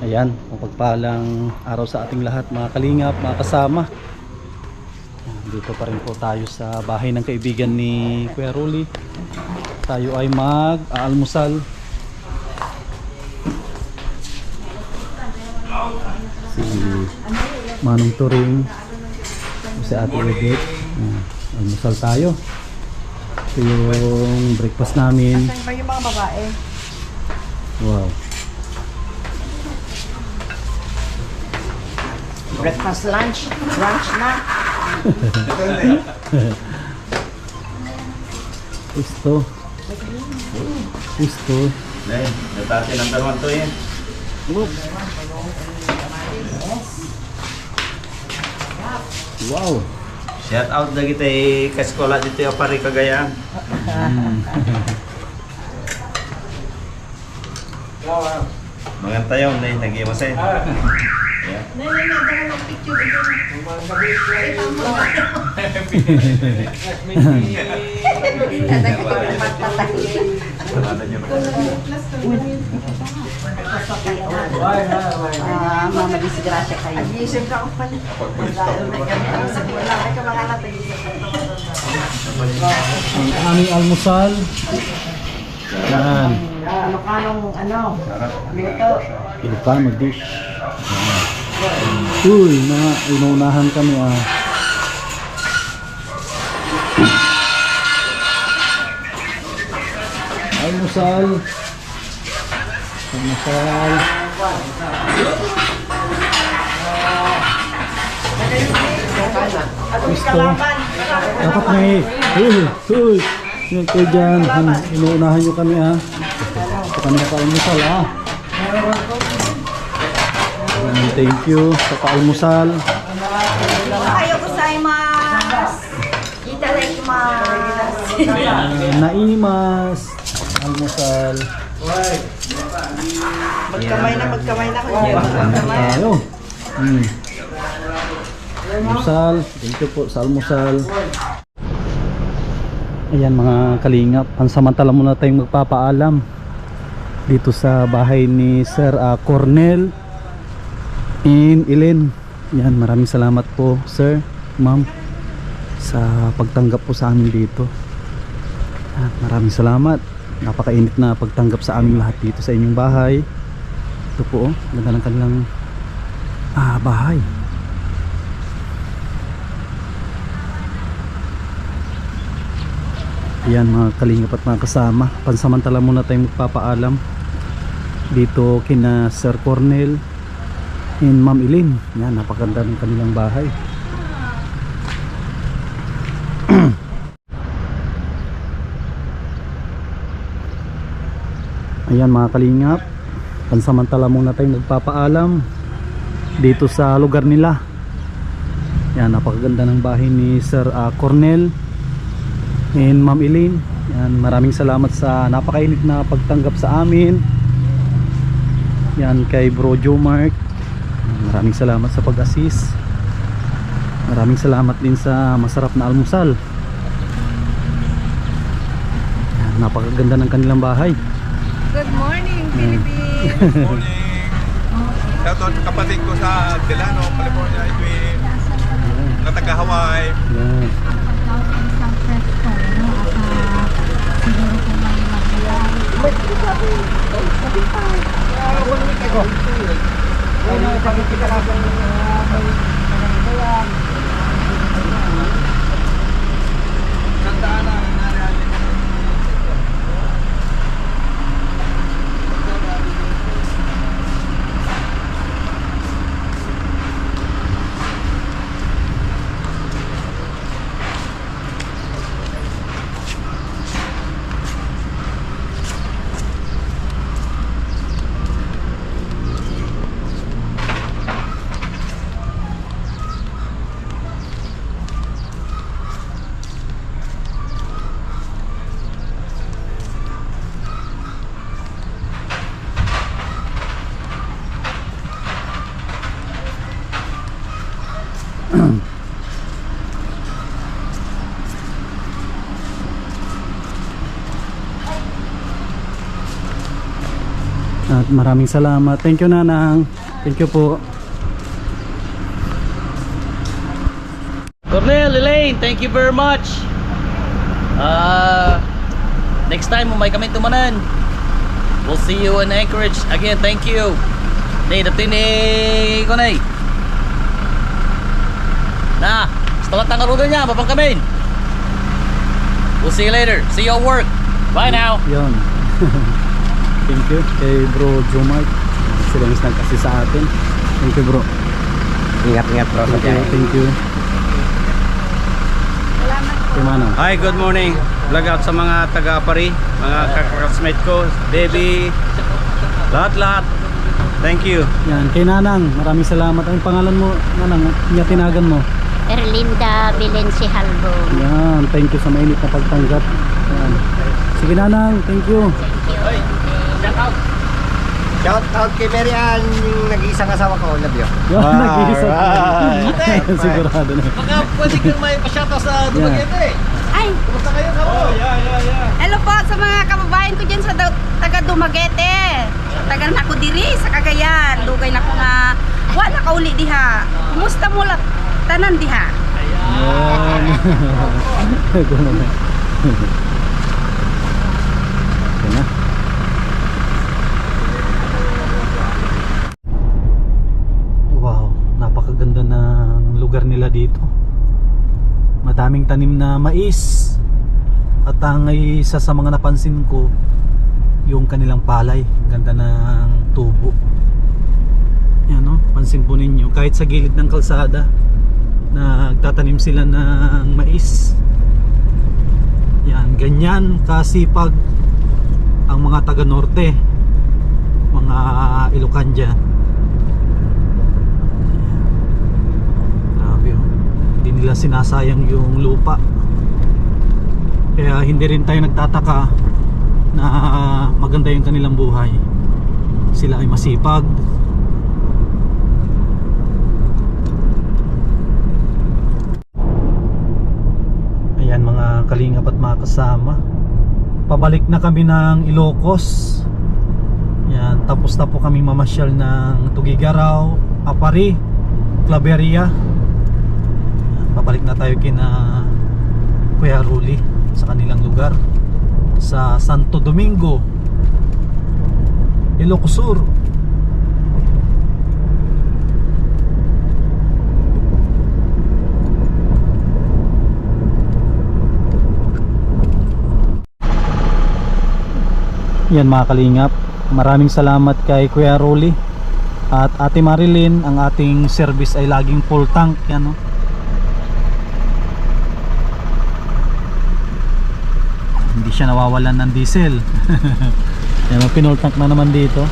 Ayan, mapagpalang araw sa ating lahat mga kalingap, mga kasama. Dito pa rin po tayo sa bahay ng kaibigan ni Kuya Rolly. Tayo ay mag-aalmusal. Si Manong Turing, si Ate Edith. Almusal tayo. Ito yung breakfast namin. Saan ba yung mga babae? Wow. Breakfast, lunch, brunch na. Isto. Isto. Dahil, natate ng dalawang to yan. Wow. Shout out na kita kaskola dito yung pari Cagayan. Mga tayo, nag-iwas eh. Mama, disgrasya kayo.Ag-iisip ka ako pala. Wala ka mga natin. Ang aming almusal. Yan. Ano? Luto. Ilocano dish. Uy, inuunahan kami Almusal. Almusal. Gusto. Dapat may. Uy. Yung kayo dyan. Inuunahan nyo kami Sa kanila ka-almusal Thank you sa ka-almusal. Ayaw ko sa imas. Itadakimasu. Naimas. Almusal. Magkamay na. Magkamay. Tayo. Almusal. Thank you po sa almusal. Ayan mga kalingap, pansamantala muna tayong magpapaalam dito sa bahay ni Sir Cornel and Ellen. Yan, maraming salamat po Sir, Ma'am, sa pagtanggap po sa amin dito. Maraming salamat. Napakainit na pagtanggap sa aming lahat dito sa inyong bahay. Ito po, ganda ng kanilang bahay. Yan mga kalingap at mga kasama, pansamantala muna tayong magpapaalam dito kina Sir Cornel and Ma'am Ellen. Yan, napakaganda ng kanilang bahay. Ayan mga kalingap, pansamantala muna tayong magpapaalam dito sa lugar nila. Yan, napakaganda ng bahay ni Sir Cornel and Ma'am Ellen. Yan, maraming salamat sa napakainit na pagtanggap sa amin. Yan kay Bro Joe Mark. Maraming salamat sa pag-assist. Maraming salamat din sa masarap na almusal. Yan, napakaganda ng kanilang bahay. Good morning, Philippines. Good morning. Shout out sa kapatid ko sa Delano, California. Edwin. Na taga Hawaii. Yan. Maraming salamat. Thank you, Nanang. Thank you po. Cornel, Elaine, thank you very much. Next time may kami tumanan. We'll see you in Anchorage. Again, thank you. Nay, dapti ni Konay. Na, setelah tanggal rudanya, babang kami. We'll see you later. See you at work. Bye now. Yun. Thank you kay bro Jomart. Sila mas nagkasi sa atin. Thank you bro. Ingat-ingat bro sa Okay, thank you. Kay Manang. Hi, good morning. Vlog out sa mga taga-Apari, mga kaklasmate ko, baby, lahat-lahat. Thank you. Yan, kay Nanang. Maraming salamat. Ang pangalan mo, Nanang? Niya tinagan mo. Erlinda Belensi Halbo. Yan, thank you sa mainit na pagtanggap. Yan. Sige Nanang, thank you. Shout out kay Mary Ann, yung nag-iisang asawa ko. Love you. Yan, nag-iisa. Alright. Sigurado na. Baka pwede kang may pa-shoutout sa Dumaguete. Ay, Kumusta kayo kamo? hello po sa mga kababayan ko dyan sa taga Dumaguete. Taga na ako diri sa Cagayan. Lugay na ko nga wala ka uli diha. Kumusta mo lang tanan diha? Yan. Yan na. Wow, napakaganda ng lugar nila dito. Madaming tanim na mais. At ang isa sa mga napansin ko, yung kanilang palay. Ang ganda ng tubo. Yan o, pansin po ninyo. Kahit sa gilid ng kalsada, nagtatanim sila ng mais. Yan, ganyan kasipag ang mga taga norte, mga Ilocanja. Grabe oh. Hindi nila sinasayang yung lupa. Kaya hindi rin tayo nagtataka na maganda yung kanilang buhay. Sila ay masipag. Ayan mga kalingap at mga kasama, pabalik na kami ng Ilocos. Yan, tapos na po kami mamasyal ng Tugigaraw, Apari, Claveria. Pabalik na tayo kina Kuya Ruli sa kanilang lugar sa Santo Domingo, Ilocos Sur. Yan mga kalingap, maraming salamat kay Kuya Rolly at Ate Marilyn. Ang ating service ay laging full tank. Yan no? Hindi siya nawawalan ng diesel. Yan, pinol tank na naman dito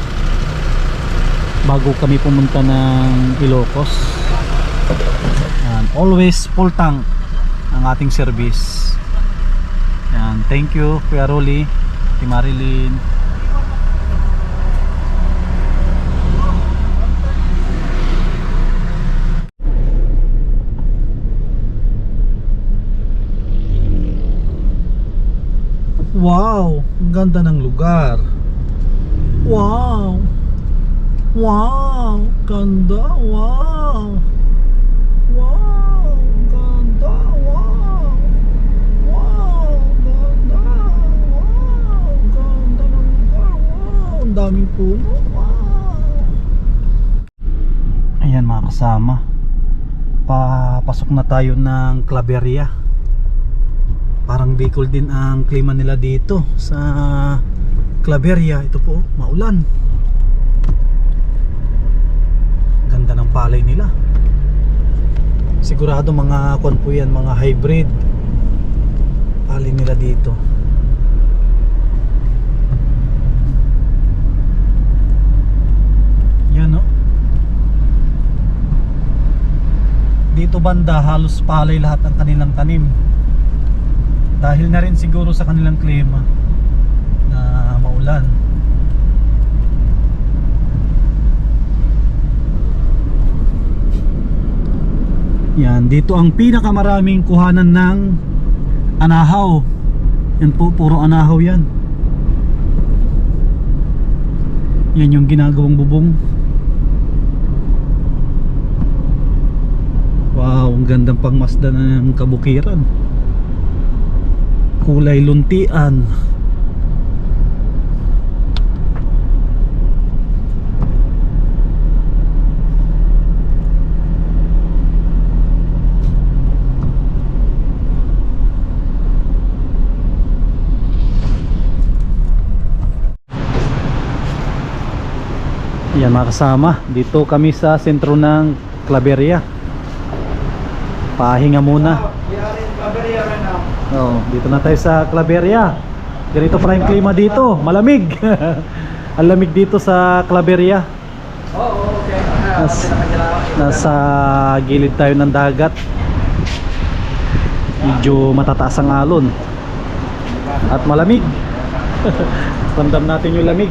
bago kami pumunta ng Ilocos. Yan, always full tank ang ating service. Yan, thank you Kuya Rolly, Ate Marilyn. Wow, ang ganda ng lugar. Wow. Wow, ganda. Wow. Wow, ganda. Wow. Wow, ganda. Wow, ganda ng lugar. Wow, ang daming puno. Wow. Ayan mga kasama, papasok na tayo ng Claveria. Parang Bicol din ang klima nila dito sa Claveria. Ito po, maulan. Ganda ng palay nila. Sigurado mga kon po yan, mga hybrid palay nila dito. Yan no. Dito banda halos palay lahat ang kanilang tanim. Dahil na rin siguro sa kanilang klima na maulan. Yan, dito ang pinakamaraming kuhanan ng anahaw. Yan po, puro anahaw yan. Yan yung ginagawang bubong. Wow, ang gandang pangmasdan ng kabukiran. Kulay luntian. Yan mga kasama, dito kami sa sentro ng Claveria. Pahinga muna. Oh, dito na tayo sa Claveria. Ganito pala yung klima dito, malamig. Ang lamig dito sa Claveria. Nasa gilid tayo ng dagat. Medyo matataas ang alon. At malamig. Ramdam natin yung lamig.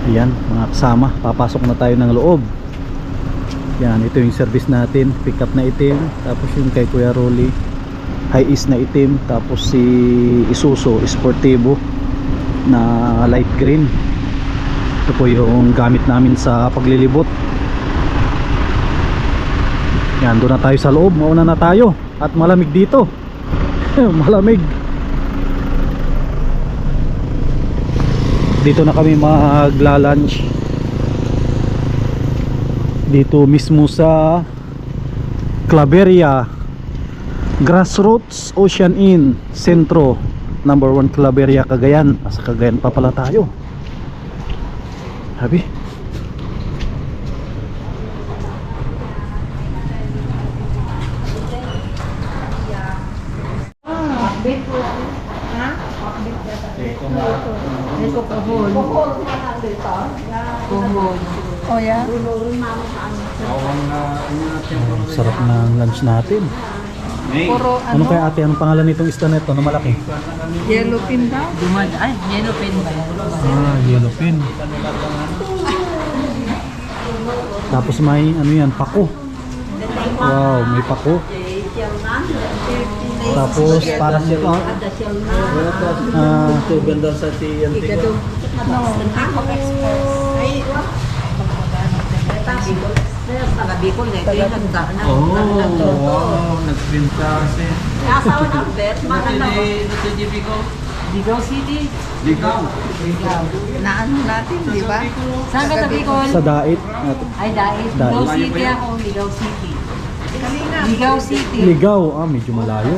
Yan mga kasama, papasok na tayo ng loob. Yan, ito yung service natin. Pick up na itim, tapos yung kay Kuya Rolly high is na itim, tapos si Isuzu Sportivo na light green. Ito po yung gamit namin sa paglilibot. Yan, doon na tayo sa loob. Mauna na tayo. At malamig dito. Malamig. Dito na kami magla-lunch. Dito mismo sa Claveria Grassroots Ocean Inn Sentro, number 1 Claveria, Cagayan. Sa Cagayan pa pala tayo. Habi. Oh yeah. Sarap ng lunch natin. Puro Ano kaya ate, anong pangalan nitong isda na ito na malaki? yellowfin daw. Ay, yellowfin ba yan? Yellowfin. Tapos may ano yan, pako. Wow, may pako. Tapos parang ganda sa TNT. Bicol na ito yung nagdaan. wow, nagpinta kasi. Asawa ng Bet, Ligaw City. Ligaw. Na ano natin, di ba? Saan ka sa Bicol? Sa Dait. Ay, Dait. Ligaw City ako, Ligaw City. Ligaw City. Ligaw, medyo malayo.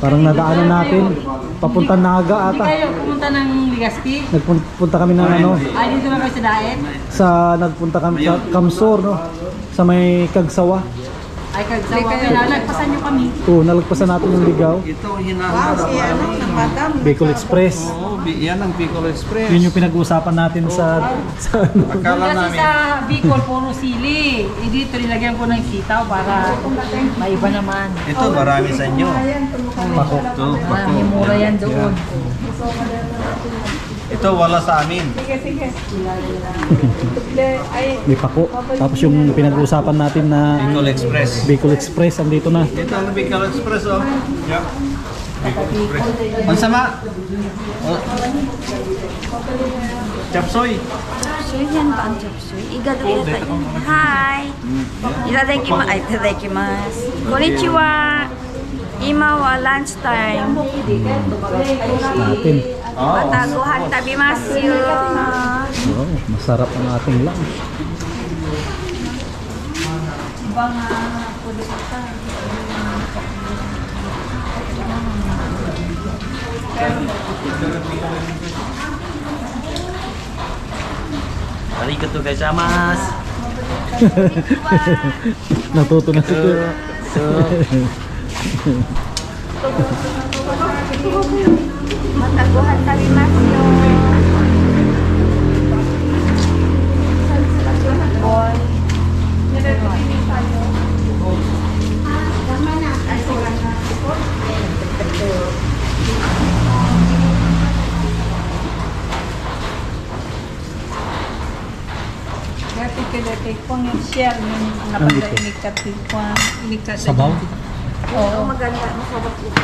Parang nadaanan natin. Papunta Naga Hindi ata. kayo pumunta ng Ligaspi? Nagpunta kami ng ano, Ay, dito na kayo sa Dait? nagpunta kami sa Kamsor, no? Sa may Kagsawa. Ay, kagsawa kayo na. Nagpasan nyo kami. Nalagpasan natin yung Ligaw. Ito ang hinahanap namin. Madam. Bicol Express. Oo, yan ang Bicol Express. Yun yung pinag-uusapan natin sa Akala Kasi namin. sa Bicol, puro sili. Eh, dito nilagyan ko ng sitaw para maiba naman. Ito, marami sa inyo. pako. Ito, Marami mura yan doon. Ito, wala sa amin. May pako. Tapos yung pinag-uusapan natin na Bicol Express. Bicol Express, andito na. Ito ang Bicol Express, oh. Yeah. Bicol Express. Ang sama. Oh. Chapsoy. Chapsuy yan ba ang chapsuy? Igado yata yan. Hi! Itadakimasu. Konnichiwa! Ima wa lunch time. Natin. Mataguhan tabimasu. Wow, masarap ang ating lunch. Arigatou gozaimasu. Natuto na siguro. Mataguhan tabimasu. Boy. Kay Kwang yung share, yung Ano ito? inikat kay Kwang. Inikat. Sabaw? Oo. Maganda, masarap ito.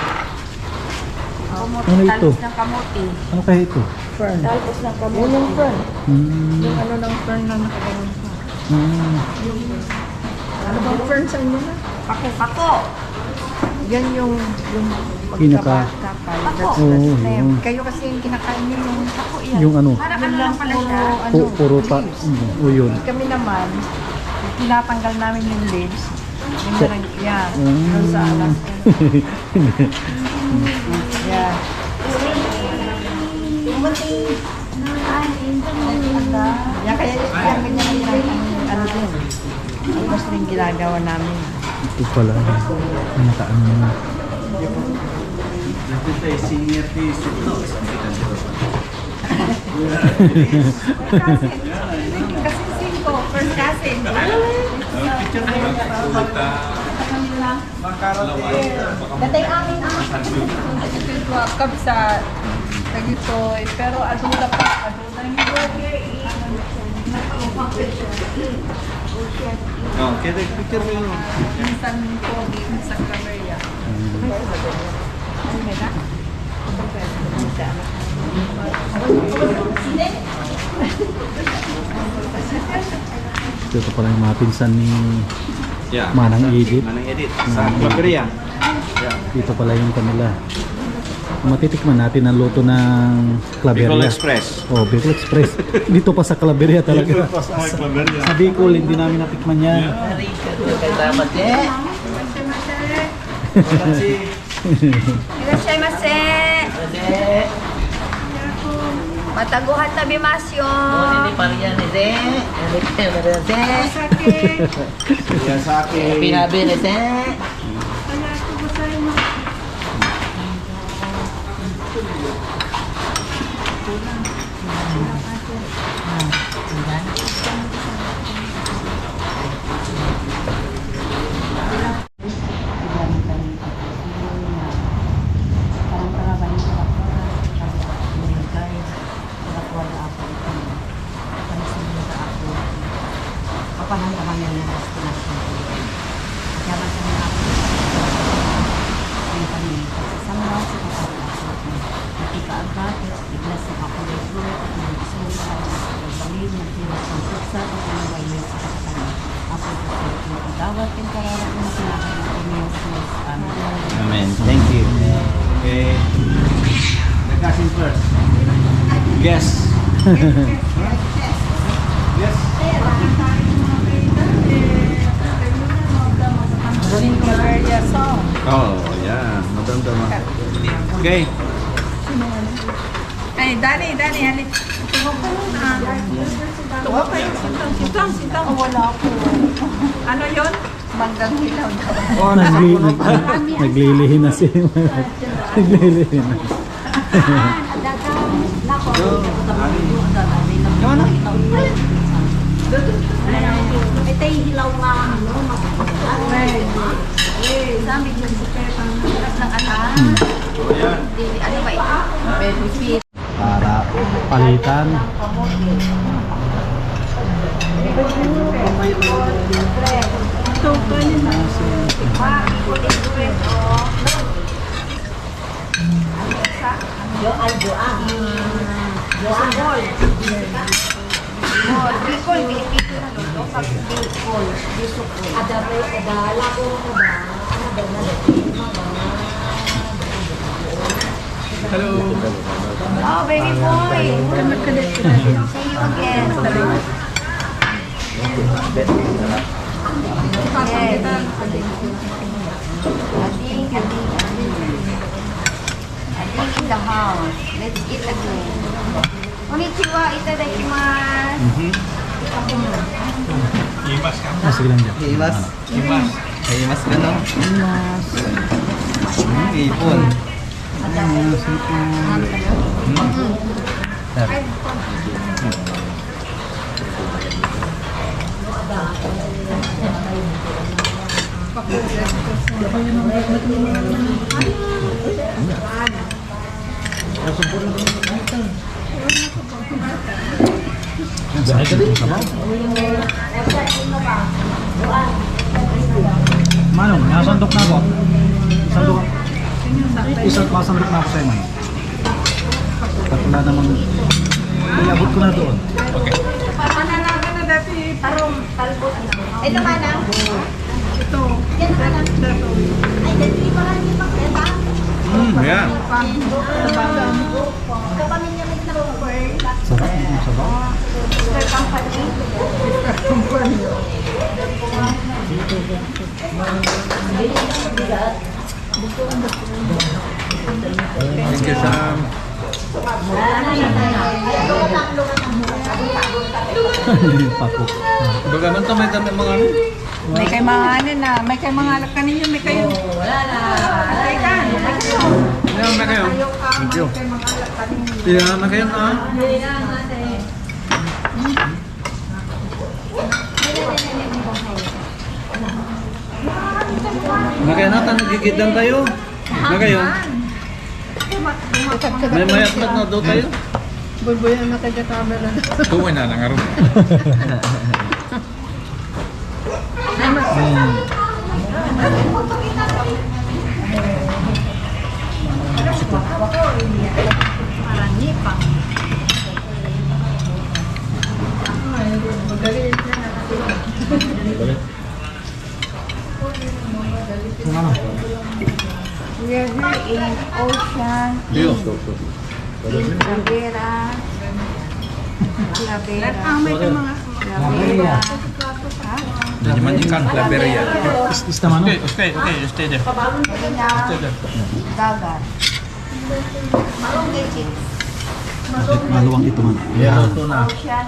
Ano ito? Talbos ng kamote. Ano kaya ito? Fern. Talbos ng kamote. Yung fern. Mm. Ano ng fern na nakaganon pa. Mm. Ano bang fern sa inyo na? Pako-pako. Yan yung Pinaka- Pako. Oo, yun. Kayo kasi yung kinakain niyo yung Pako yan. Yung ano? Parang ano lang pala siya. Puro pa. O yun. Kami naman, tinatanggal namin yung leaves. Yung parang yan. Mm. Yung sa alas. Yan. Yan kaya yan ganyan yung ano din. Mas rin ginagawa namin. Ito pala. Nakaano na. Kasi cinco, first cousin. Datay amin ang Welcome sa Tagitoy. Pero adula pa. Adula yung Oh, kaya picture mo yun. minsan pogi, minsan kamerya. Ito pala yung mga pinsan ni Yeah. Manang Edith. Manang Edith. Sa Claveria. Dito pala yung kanila. Matitikman natin ang luto ng Claveria. Bicol Express. Oh, Bicol Express. Dito pa sa Claveria talaga. Claveria. Sa Bicol, hindi namin natikman yan. Salamat eh. Irashaimase. Mataguhan tabi masyo. Hindi pa rin yan eh. Yan sa akin. Pinabi eh. Amen. Thank you. Okay. The cousin first. Yes. Yes. Oh, yeah. Madam-dama. Okay. Ay, Dani, halit. Tuwag ka muna. Tuwag kayo. Sintang. Wala ko. Ano yun? Manggang hilaw daw. Oh, naglilihin na si naglilihin na. Ito yung hilaw nga. Sabi dyan sa pepang harap ng anak. Ano ba ito? Benefit. Para palitan. Ito, kanin na. Bicol, Pilipino na luto. Sa Bicol, Bicol. Adalago mo ba? Hello. Oh, baby boy. See you again. Yes. Ading in the house. Let's eat again. Konnichiwa, itadakimasu. Imas ka. Ah, sige lang dyan. Imas. Imas ka no? Ipon. Manong, nasandok na ako. Sandok. Masandok na ako sa'yo, man. At wala namang iabot ko na doon. Pananaga na dati. Tarong, talbot. Ito ba na? Ito. Yan na lang. Ay, dati pa lang yung pakita. Yeah. Kapamilya may na-over. Sarap, sarap. Mr. Company. Mr. Company. Thank you, Sam. Papo. Baga man to, may dami mga ano. May kay mga ano na, may kay mga alak kaninyo, may kayo. Wala na. May kayo. Ilan na kayo? Thank you. May kay mga alak kaninyo. Ilan na kayo na? Na kayo natin, nagigidan tayo. Na kayo? May mayat na daw tayo. Bulbuyan na tayo camera. Tuwin na lang aron. We are here in Ocean, Dio. in Clavera. Clavera. May mga Clavera. Jadi man ikan Claveria. Is naman, no? Okay, stay there. Dagat. Malunggay chips. Maluwang ito, man. Yeah, ito na. Ocean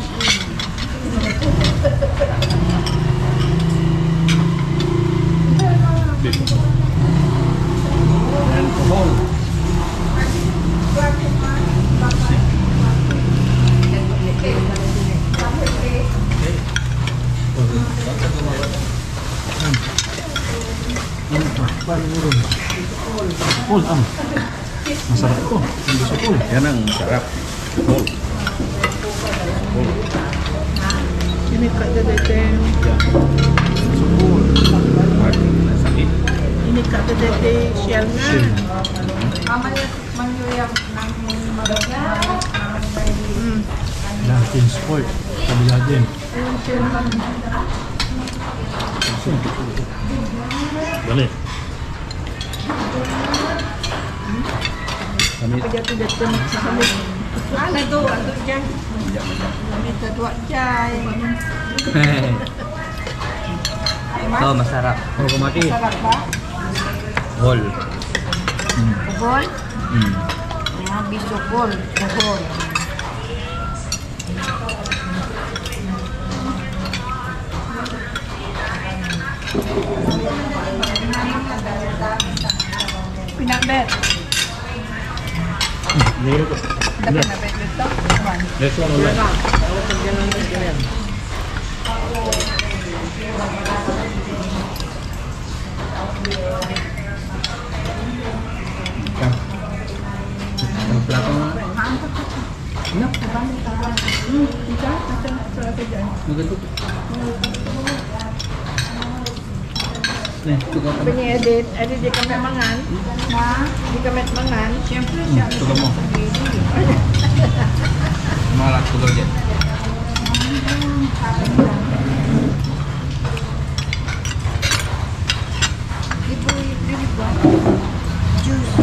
Pul, masarap ito. Hindi sa pul. Yan ang sarap. Ini kada dete. Sakit. Ini kada dete shell na. Mamaya mangyuyang nang magaga. Latin sport. Kabila din. Balik. Pijat-pijat ko nagsasalit. Ano do? Ano dyan? May tatwa dyan. Ito, masarap. Oh, kumati. Sarap ba? Whole. Bugol? Mga bisukol. Bugol. Pinabet. Pinabet dito? This one ulit. Ang plato nga. Maganda. Sabi ni Edith, di kami mangan. Ha? Di kami mangan. Siyempre siya. Tulo mo. Malat tulo dyan. Juice.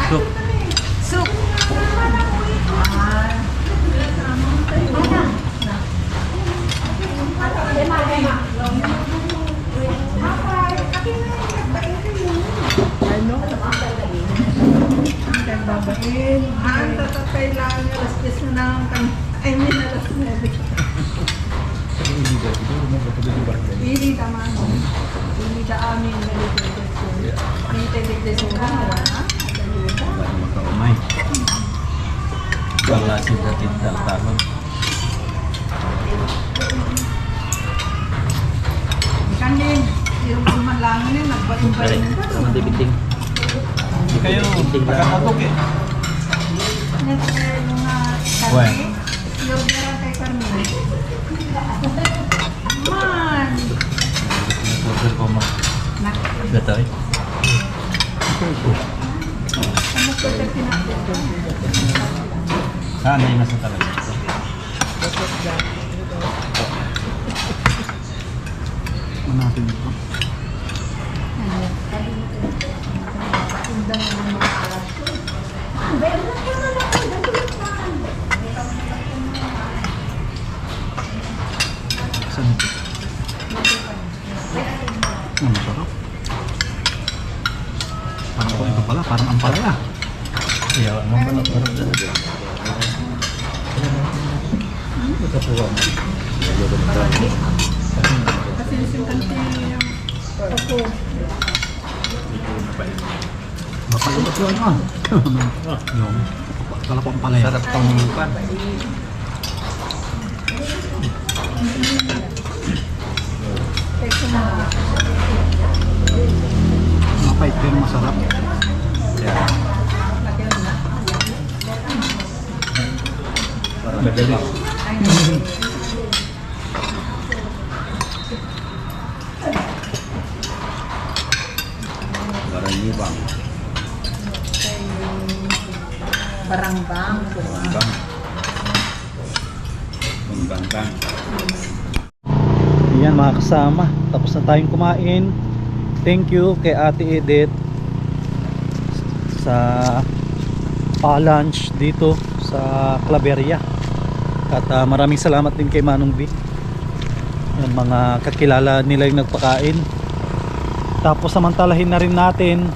Soup. Soup. Ano? Babahin. Ang tatatay lang alas 10 na lang. I mean, alas 9. Pili tama. Pili ta amin na dito. Pili dito sa wala. Makaumay. Wala sila tintal talon. Kanin. Yung man lang yun, nagbaling-baling. Sama dibiting. Kayo, pagkakatok eh. Bueno. Betul. Saan na yung nasa talaga? Manapin ito. Saan ito? Sarap. Parang ito pala, parang ampalaya. Iya, mau balap balap dah. Bapak itu tuan ah. Kalau ampalaya. Sarap tong pan. Mapait pero masarap. Ya. Parang madali. Barang libang. Barang-bang. Bang. Bang. Yan mga kasama, tapos na tayong kumain. Thank you kay Ate Edith sa pa-lunch dito sa Claveria. At maraming salamat din kay Manong B. Yan, mga kakilala nila yung nagpakain. Tapos samantalahin na rin natin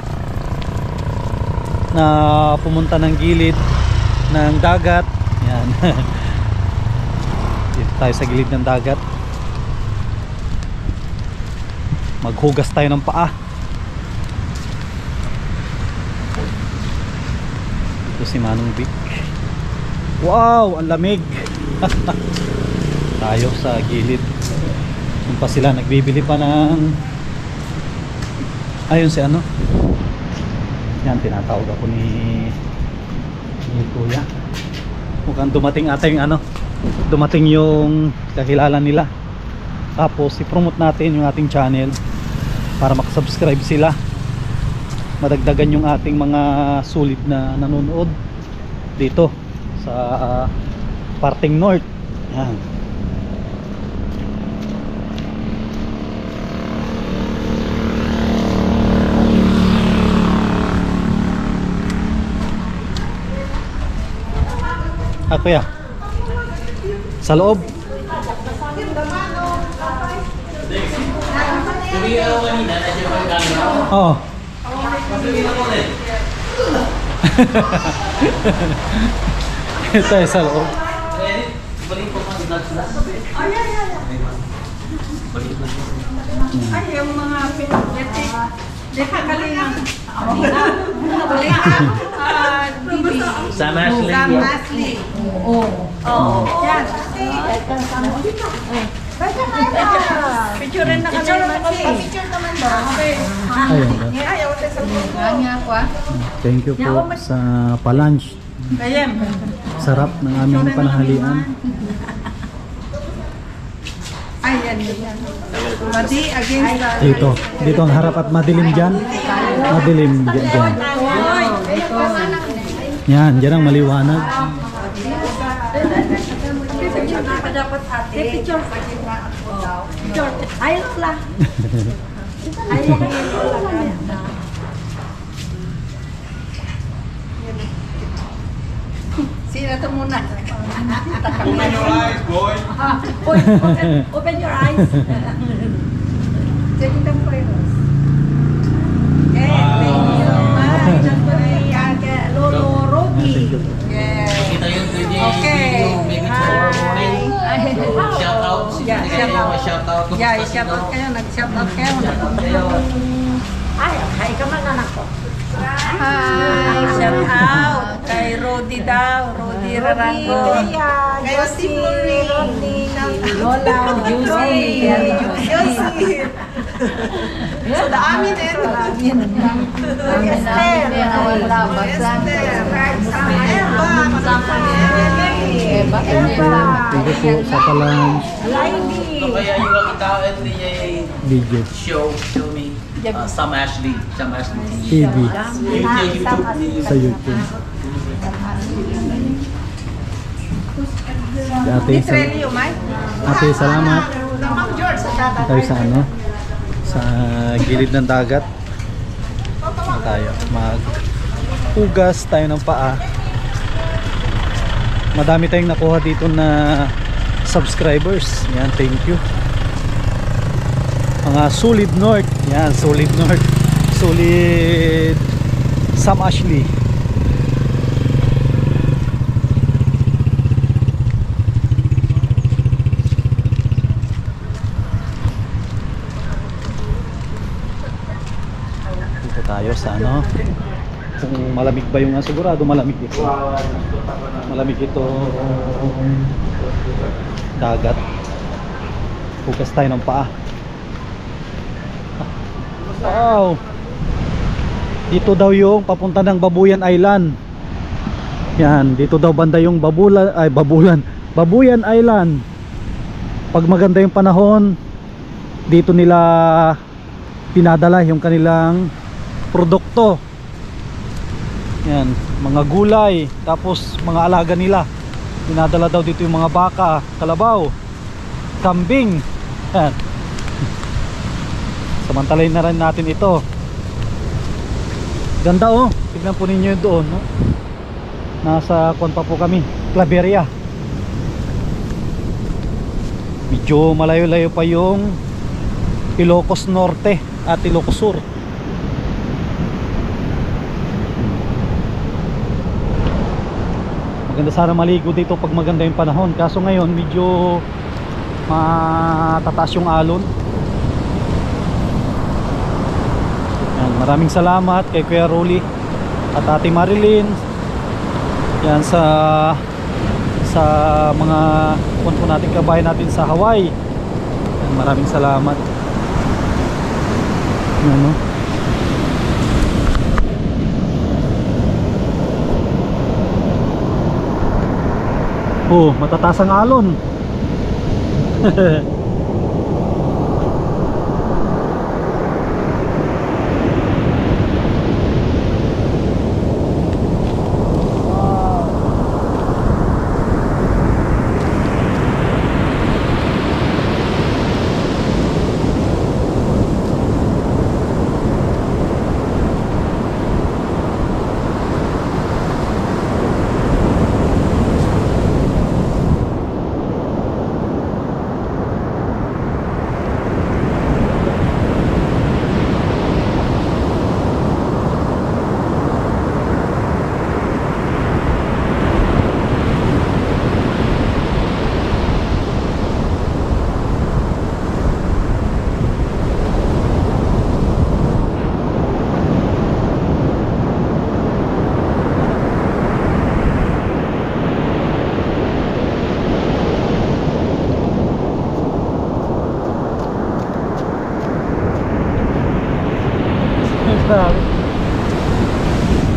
na pumunta ng gilid ng dagat. Yan. Dito tayo sa gilid ng dagat. Maghugas tayo ng paa. Ito si Manong Vic. Wow, ang lamig. Tayo sa gilid. Yung pa sila nagbibili pa ng ayun si ano. Yan, tinatawag ako ni Kuya. Mukhang dumating ata yung ano, dumating yung kakilala nila. Tapos i-promote natin yung ating channel para makasubscribe sila, madagdagan yung ating mga sulit na nanonood dito sa parting north. Yan. Kuya, sa loob. Oo. Ito ay sa loob. Ay, yung mga pinagdating. Dekakalingan. Sam Ashley. Sam Ashley. Oo. Yan. Picture na kami. Picture naman ba? Okay. Ayun. Ayaw tayo sa mundo. Nga ako ah. Thank you po sa pa-lunch. Kayem. Sarap ng aming panahalian. Ayan. Madi against the... Dito ang harap at madilim dyan. Madilim dyan. Yan, dyan ang maliwanag. Dapat ate. Picture. Picture. Ayaw lang. Ayaw lang. Sino ito muna? Open your eyes, boy. Open your eyes. Check it out for us. Okay, thank you so much. Lolo Rogi. Yes. Kita yung Okay. maybe tomorrow morning. Shout out. Yeah, shout out. Shout out. Yeah, shout out kayo. Nag-shout out kayo. Ay, hi ka man anak ko. Hi, shout out kay Rodi daw, Rodi Rarango. Kay Steve Lori, Lola, Juicy, so the amin din. Esther, Thank you po sa palang Kaya yung kita di video. show me Sam Ashley TV YouTube. sa YouTube. Ate, salamat. Tayo sa ano? Sa gilid ng dagat. Ano tayo? Maghugas tayo ng paa. Madami tayong nakuha dito na subscribers. Yan, thank you. Mga Solid North. Yan, Solid North. Solid Sam Ashley. Dito tayo sa ano. Kung malamig ba yung sigurado malamig ito. Malamig ito dagat. Hugas tayo ng paa. Wow. Dito daw yung papunta ng Babuyan Island. Yan, dito daw banda yung Babuyan Island. Pag maganda yung panahon, dito nila pinadala yung kanilang produkto. Yan, mga gulay, tapos mga alaga nila. Pinadala daw dito yung mga baka, kalabaw, kambing. Yan. Samantalayin na rin natin ito. Ganda oh. Tignan po ninyo doon, no? Nasa kuwan pa po kami, Claveria. Medyo malayo-layo pa yung Ilocos Norte at Ilocos Sur. Maganda sana maligo dito pag maganda yung panahon. Kaso ngayon medyo matataas yung alon. Yan, maraming salamat kay Kuya Rolly at Ate Marilyn. Yan sa mga punto nating kabayan natin sa Hawaii. Yan, maraming salamat. Yan, no? Oh, matataas ang alon.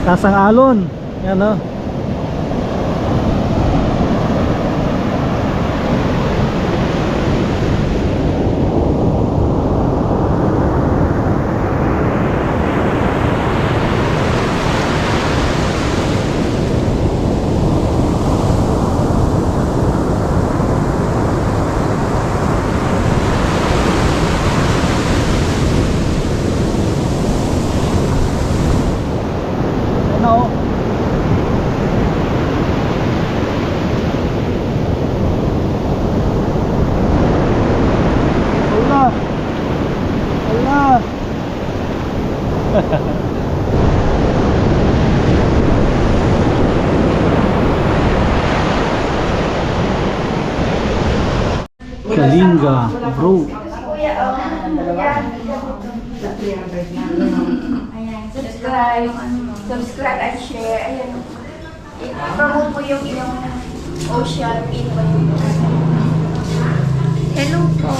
Tasang alon. Yan o. Ano? Allah. Allah. Kalinga, bro. Subscribe and share. Ayan. I-promote mo yung inyong ocean in ba yun? Hello po.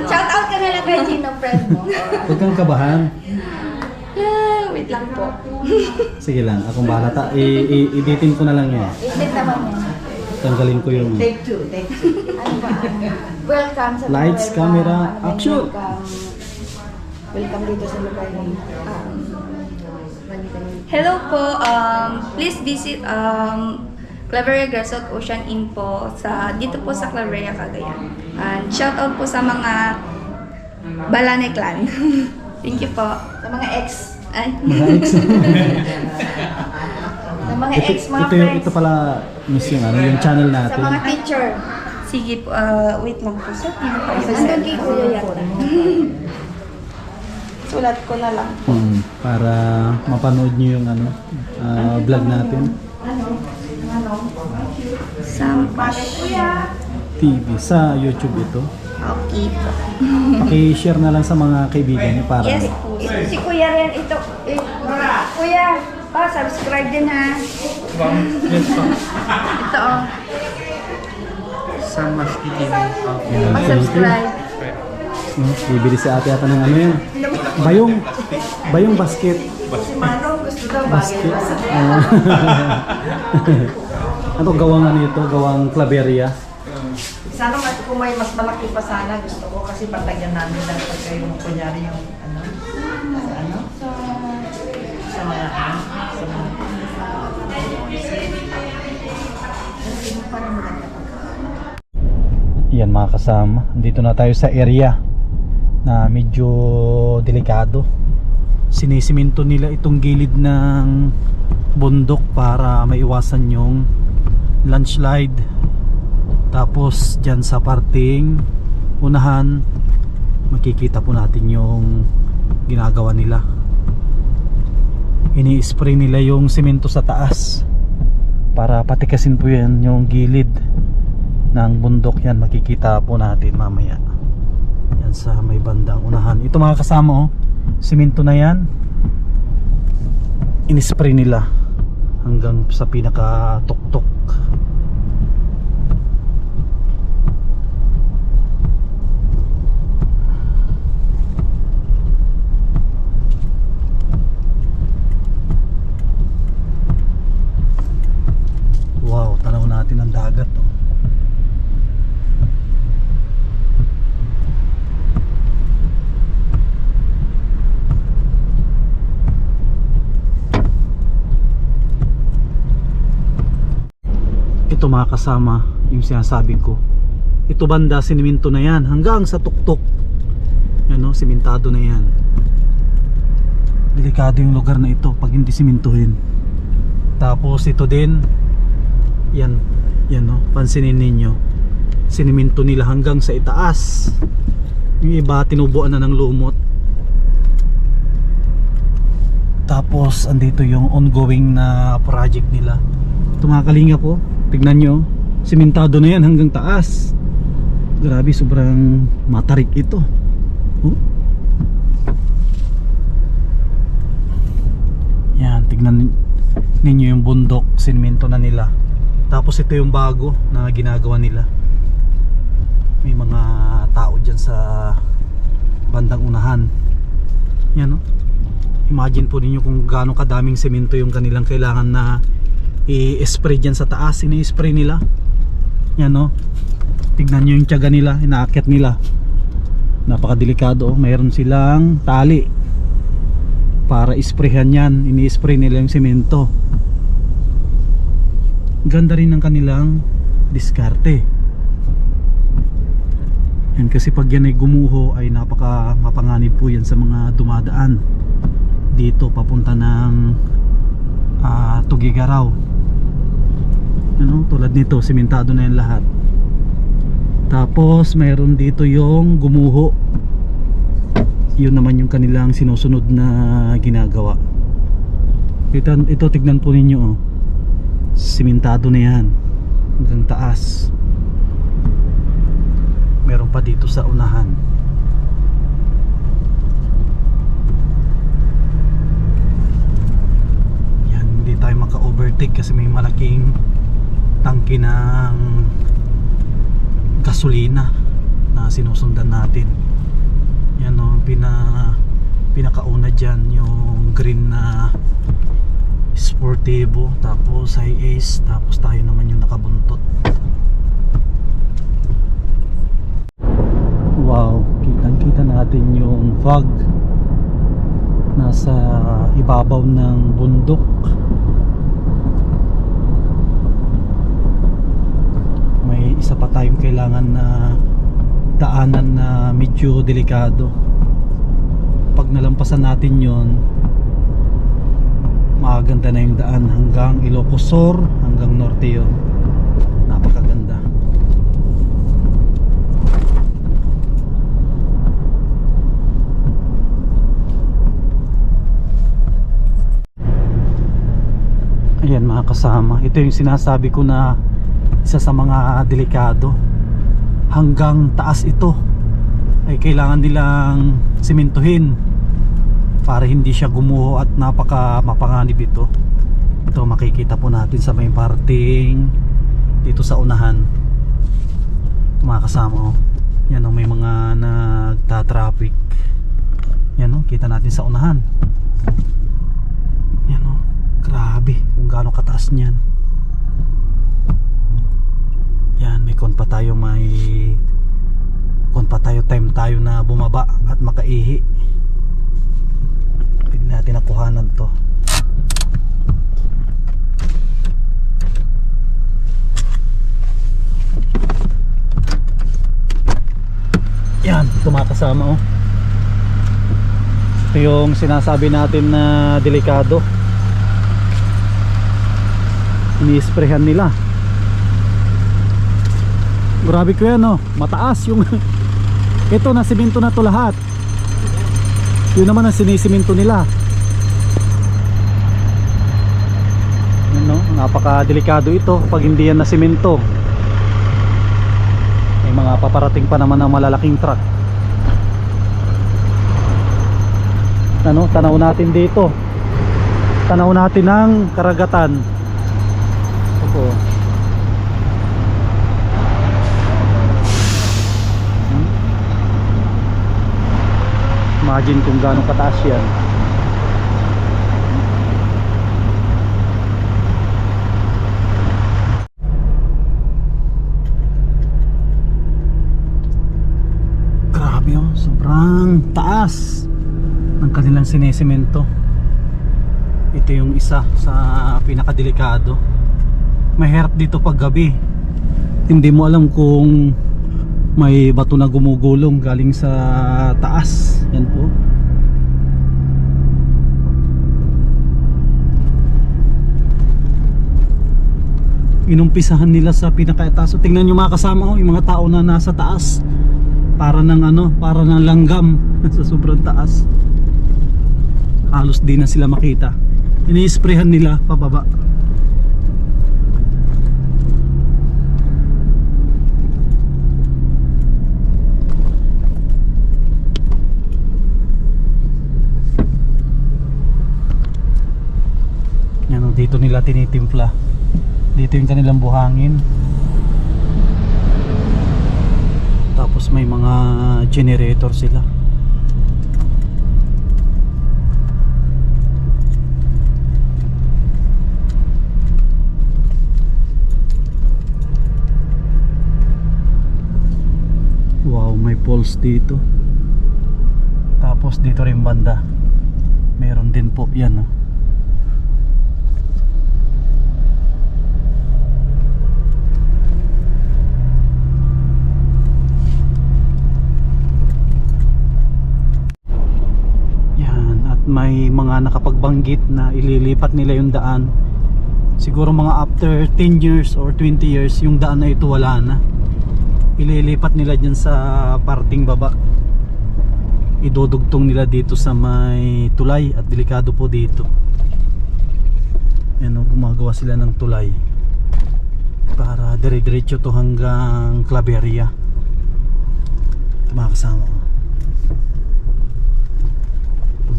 Shout out ka na lang kay Gino friend mo. Huwag kang kabahan. Wait editing po. Sige lang, akong bahala. Editin ko na lang yan. Edit naman yan. Tanggalin ko yung... Ano ba? Welcome sa Lights, lugar camera, na- ano ba yun? action! Welcome dito sa lugar na Hello po, please visit Claveria Girls South Ocean Inn po dito po sa Claveria, Cagayan. And shout out po sa mga Balane Clan. Thank you po. Sa mga ex. Ay. Mga ex. Sa mga ex, mga ito, friends. ito pala, miss yung, yung channel Sa natin. mga teacher. Sige po, wait lang po sir. Nandun kay Kuya yata. Sulat ko na lang. Para mapanood nyo yung vlog natin. Sampash. TV sa YouTube ito. Okay po. Paki-share na lang sa mga kaibigan niyo para Yes po. Si Kuya rin, ito. Kuya, subscribe din ha. Ito oh. Samash TV. Yan, Subscribe. bibili si ate ata ng ano yan. Bayong basket. Si Manong gusto daw Basket. bagay. Ano gawang ano ito? Gawang Claveria. Sana kung may mas malaki pa sana gusto ko kasi patagyan namin lang pagka yung kunyari yung sa mga Yan mga kasama. Dito na tayo sa area na medyo delikado. Sinisiminto nila itong gilid ng bundok para maiwasan yung landslide. Tapos dyan sa parting unahan makikita po natin yung ginagawa nila. Ini-spray nila yung semento sa taas para patikasin po yan yung gilid ng bundok. Yan makikita po natin mamaya yan sa may bandang unahan. Ito mga kasama, oh, semento na yan, in-spray nila hanggang sa pinaka tuktok. Wow, tanaw natin ang dagat, oh. Ito mga kasama, yung sinasabi ko. Ito banda, siniminto na yan hanggang sa tuktok. Yan, no? Simentado na yan. Delikado yung lugar na ito pag hindi simintuhin. Tapos ito din, yan, no? Pansinin ninyo, siniminto nila hanggang sa itaas. Yung iba tinubuan na ng lumot. Tapos andito yung ongoing na project nila. Ito mga kalinga po, tignan nyo, simentado na yan hanggang taas. Grabe, sobrang matarik ito. Yan, tignan ninyo yung bundok, sinemento na nila. Tapos ito yung bago na ginagawa nila. May mga tao dyan sa bandang unahan. Yan, no? Imagine po ninyo kung gaano kadaming semento yung kanilang kailangan na i-spray dyan sa taas. Ini-spray nila. Yan, no? Tignan nyo yung tiyaga nila, inaakyat nila. Napakadelikado, oh. Mayroon silang tali para isprayhan yan. Ini-spray nila yung semento. Ganda rin ng kanilang diskarte. Yan, kasi pag yan ay gumuho ay napaka mapanganib po yan sa mga dumadaan dito papunta ng Tugigaraw. Ano, tulad nito, simentado na yan lahat. Tapos mayroon dito yung gumuho. Yun naman yung kanilang sinusunod na ginagawa. Ito tignan po ninyo, oh. Simentado na yan hanggang taas. Meron pa dito sa unahan. Yan, hindi tayo maka-overtake kasi may malaking tangke ng gasolina na sinusundan natin. Yan, oh, pinakauna dyan yung green na Sportivo, tapos High Ace, tapos tayo naman yung nakabuntot. Wow, kitang-kita natin yung fog nasa ibabaw ng bundok. May isa pa tayong kailangan na daanan na medyo delikado. Pag nalampasan natin yon, maganda na yung daan hanggang Ilocos Sur, hanggang norte yun. Napakaganda. Ayan mga kasama, ito yung sinasabi ko na isa sa mga delikado. Hanggang taas ito ay kailangan nilang simentuhin para hindi siya gumuho at mapanganib ito. Ito makikita po natin sa may parting dito sa unahan, mga kasama. Yan o, may mga nagta-traffic. Yan o, kita natin sa unahan. Yan o, grabe kung gaano kataas niyan. Yan, may kon pa tayo, time tayo na bumaba at makaihi. Pwede natin nakuhanan to. Yan, ito mga kasama oh. Ito yung sinasabi natin na delikado. Ini-sprayhan nila. Grabe ko yan oh, mataas yung ito na simento na to lahat. Yun naman ang sinisimento nila. Yan no, napaka-delikado ito pag hindi yan na simento. May mga paparating pa naman ng malalaking truck. Ano, tanaw natin dito. Tanaw natin ang karagatan. Opo. Imagine kung gaano kataas yan. Grabe oh, sobrang taas ng kanilang sinesemento. Ito yung isa sa pinakadelikado. Mahirap dito pag gabi. Hindi mo alam kung may bato na gumugulong galing sa taas. Yan po. Inumpisahan nila sa pinakataas. So, tingnan nyo mga kasama ko, yung mga tao na nasa taas. Para ng ano, para ng langgam sa sobrang taas. Halos di na sila makita. Ini-sprayhan nila pababa. Dito nila tinitimpla. Dito yung kanilang buhangin. Tapos may mga generator sila. Wow, may poles dito. Tapos dito rin banda meron din po yan oh. May mga nakapagbanggit na ililipat nila yung daan. Siguro mga after 10 years or 20 years yung daan na ito wala na. Ililipat nila dyan sa parting baba. Idudugtong nila dito sa may tulay at delikado po dito. Yan o, gumagawa sila ng tulay para dire-diretso to hanggang Claveria. Ito mga kasama ko,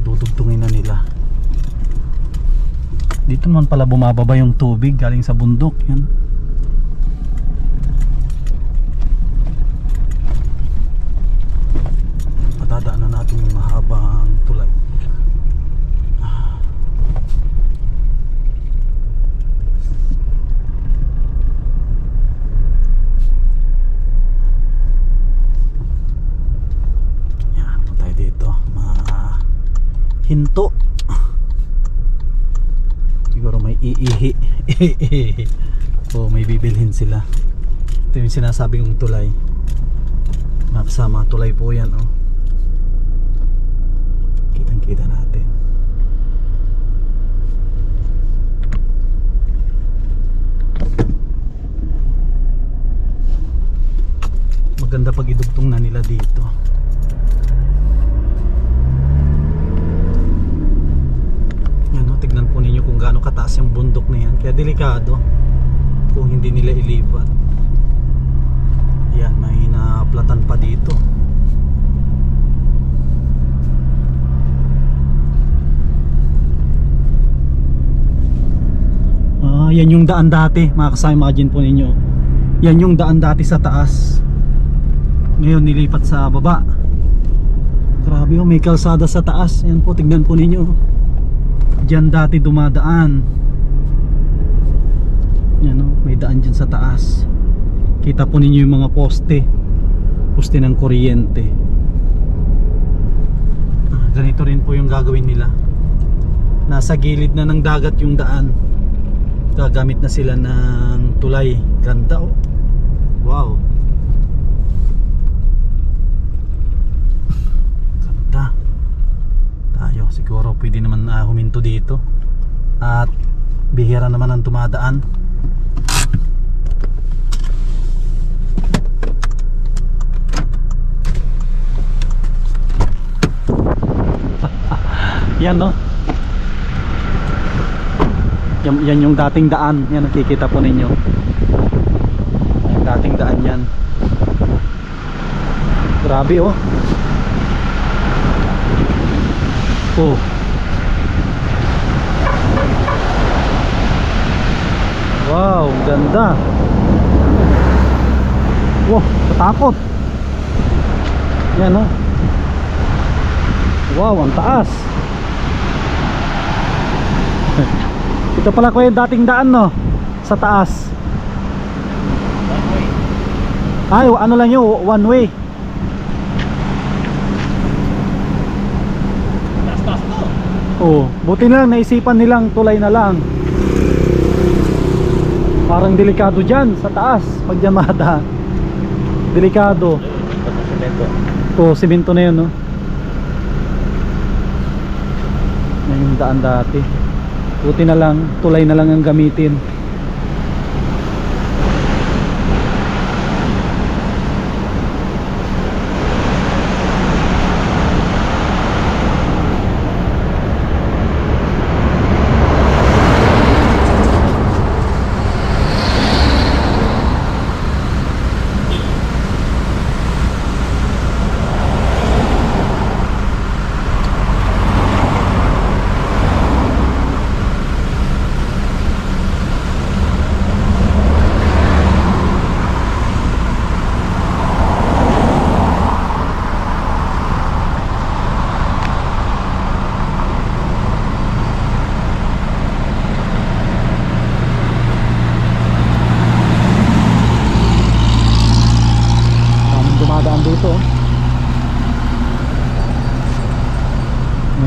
dudugtungin na nila. Dito naman pala bumababa yung tubig galing sa bundok. Yan. Patadaanan natin yung mahabang tulay. hinto. Siguro may iihi. O may bibilhin sila. Ito yung sinasabi kong tulay. Makasama tulay po yan, oh. Kitang kita natin. Maganda pag idugtong na nila dito. Yan, oh, tignan po ninyo kung gaano kataas yung bundok na yan. Kaya delikado kung hindi nila ilipat. Yan, may naplatan pa dito. Yan yung daan dati, mga kasama, imagine po ninyo. Yan yung daan dati sa taas. Ngayon nilipat sa baba. Grabe, oh, may kalsada sa taas. Yan po, tignan po ninyo. Diyan dati dumadaan. Yan, oh, may daan dyan sa taas. Kita po ninyo yung mga poste. Poste ng kuryente. Ganito rin po yung gagawin nila. Nasa gilid na ng dagat yung daan. Gagamit na sila ng tulay. Ganda, oh. Wow. Ganda. Tayo siguro pwede naman huminto dito. At bihira naman ang tumadaan. Yan, no? Yan yung dating daan. Yan, nakikita po ninyo. Yung dating daan yan. Grabe, oh. Oh. Wow, ganda. Wow, katakot. Yan, oh. Wow, ang taas. Ito pala ko yung dating daan, no? Sa taas. Ay, ano lang yun, one way. Oh, buti na lang naisipan nilang tulay na lang. Parang delikado dyan sa taas pag yamada. Delikado. Oh, simento na yun, no? Yan yung daan dati. Buti na lang, tulay na lang ang gamitin.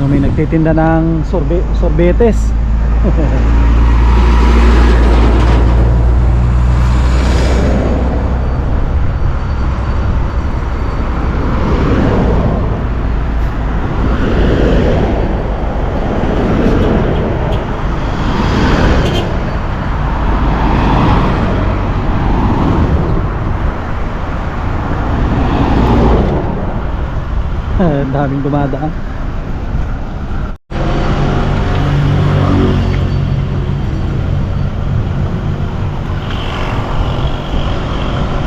May nagtitinda ng sorbetes. Daming dumadaan.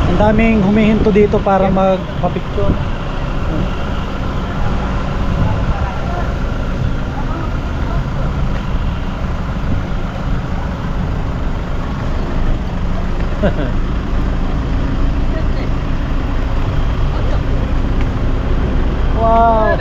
Ang daming humihinto dito para magpa-picture. Wow.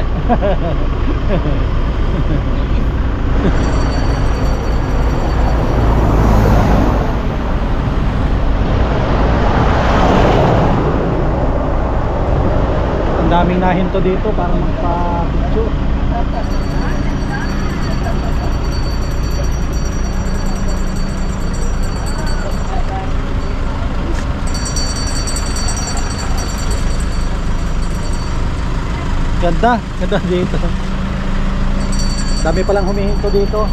Ang daming nahinto dito para magpa-picture. Ganda dito. Dami palang humihinto dito.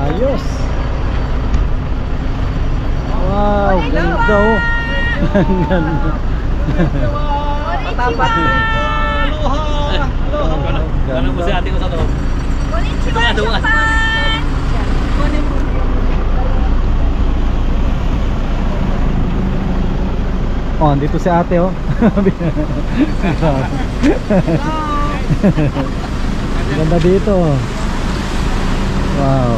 Ayos. Wow, ganda oh. Ang ganda. Patapat. Ano mo si ate ko sa loob? Ito nga doon. Oh, dito si ate oh. Ganda dito. Wow.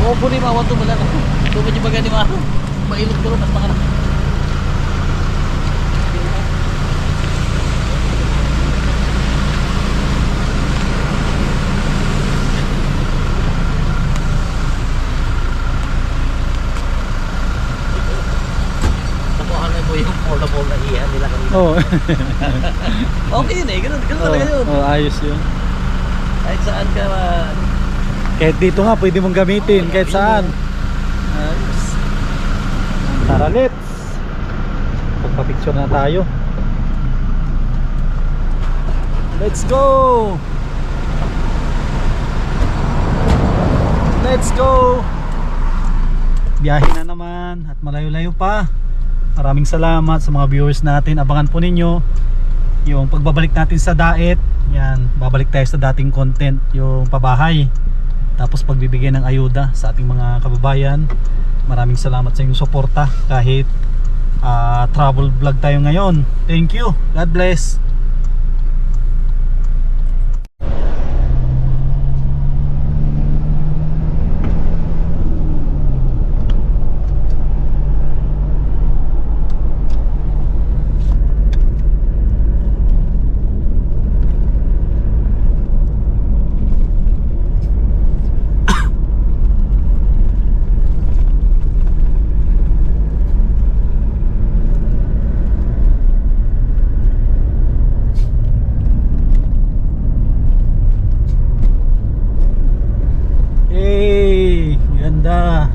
Opo ni mawag to mula. Tubad yung baga ni mawag. Mailog ko rin. Mas mga yung portable na iyan nila kanina. Oh. Okay yun eh, ganun talaga yun. Oh, ayos yun. Kahit saan ka Kahit dito nga pwede mong gamitin kahit saan. ayos. Tara, let's. Pagpa-picture na tayo. Let's go. Let's go. Biyahe na naman at malayo-layo pa. Maraming salamat sa mga viewers natin. Abangan po ninyo yung pagbabalik natin sa Daet. Yan, babalik tayo sa dating content, yung pabahay. Tapos pagbibigay ng ayuda sa ating mga kababayan. Maraming salamat sa inyong suporta kahit travel vlog tayo ngayon. Thank you. God bless. Ganda.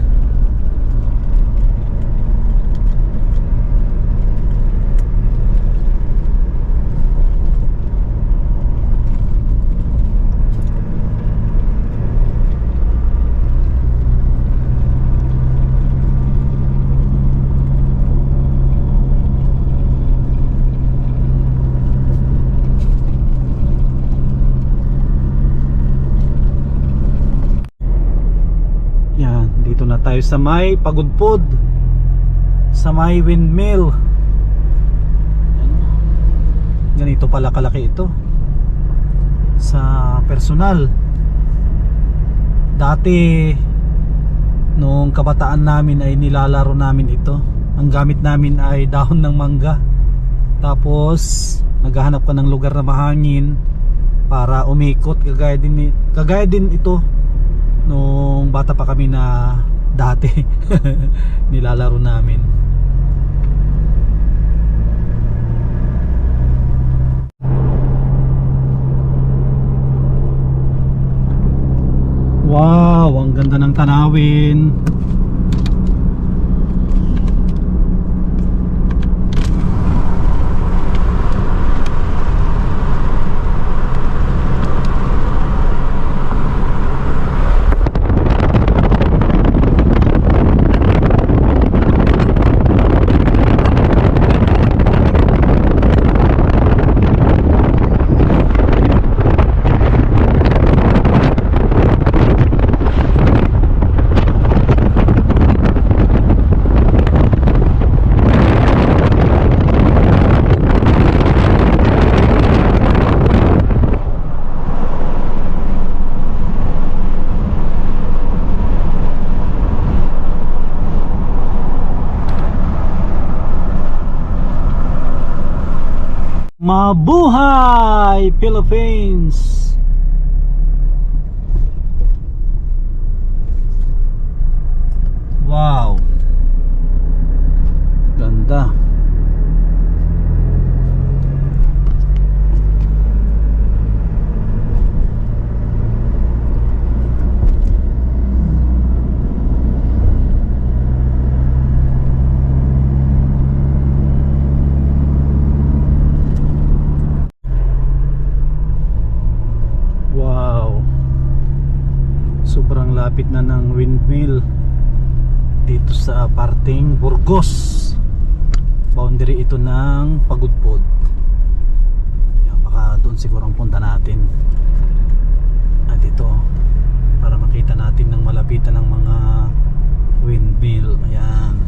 Yan, dito na tayo sa may Pagudpod, sa may windmill. Ganito pala kalaki ito sa personal. Dati nung kabataan namin ay nilalaro namin ito. Ang gamit namin ay dahon ng mangga. Tapos naghahanap ka ng lugar na mahangin para umikot. Kagaya din ito nung bata pa kami na dati nilalaro namin. Wow, ang ganda ng tanawin. Mabuhay Philippines! Wow! Ganda! Wow! Sobrang lapit na ng windmill dito sa parting Burgos. Boundary ito ng Pagudpod. Yan, baka doon siguro ang punta natin. At ito, para makita natin ng malapitan ng mga windmill. Ayan.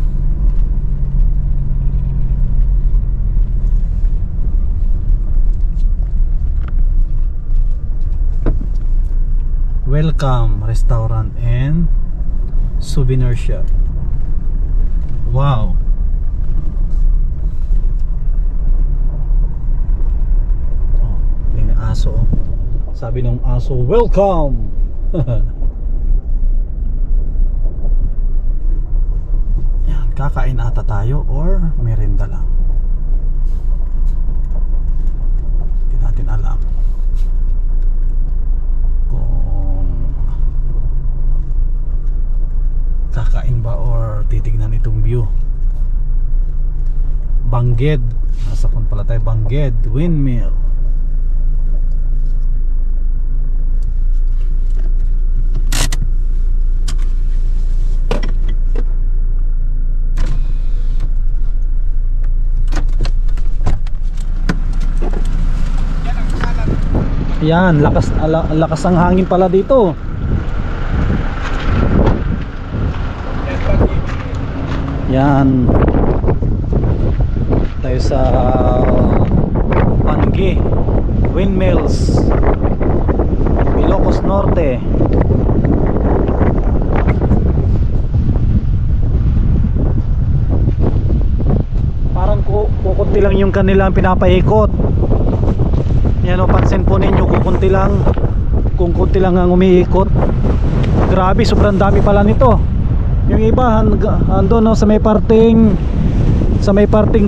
Welcome Restaurant and Souvenir Shop. Wow. Oh, may aso. Sabi ng aso, welcome. Yan, kakain ata tayo or merenda lang. Hindi natin alam kung kakain ba or titignan itong view. Bangged, nasa kung pala tayo, Bangged Windmill. Yan, lakas ang hangin pala dito. Yan. Tayo sa Bangged Windmills, Ilocos Norte. Parang kukunti lang yung kanilang pinapaikot. Yan o, pansin po ninyo, kukunti lang. Kung kunti lang ang umiikot. Grabe, sobrang dami pala nito. Yung iba ando no, sa may parting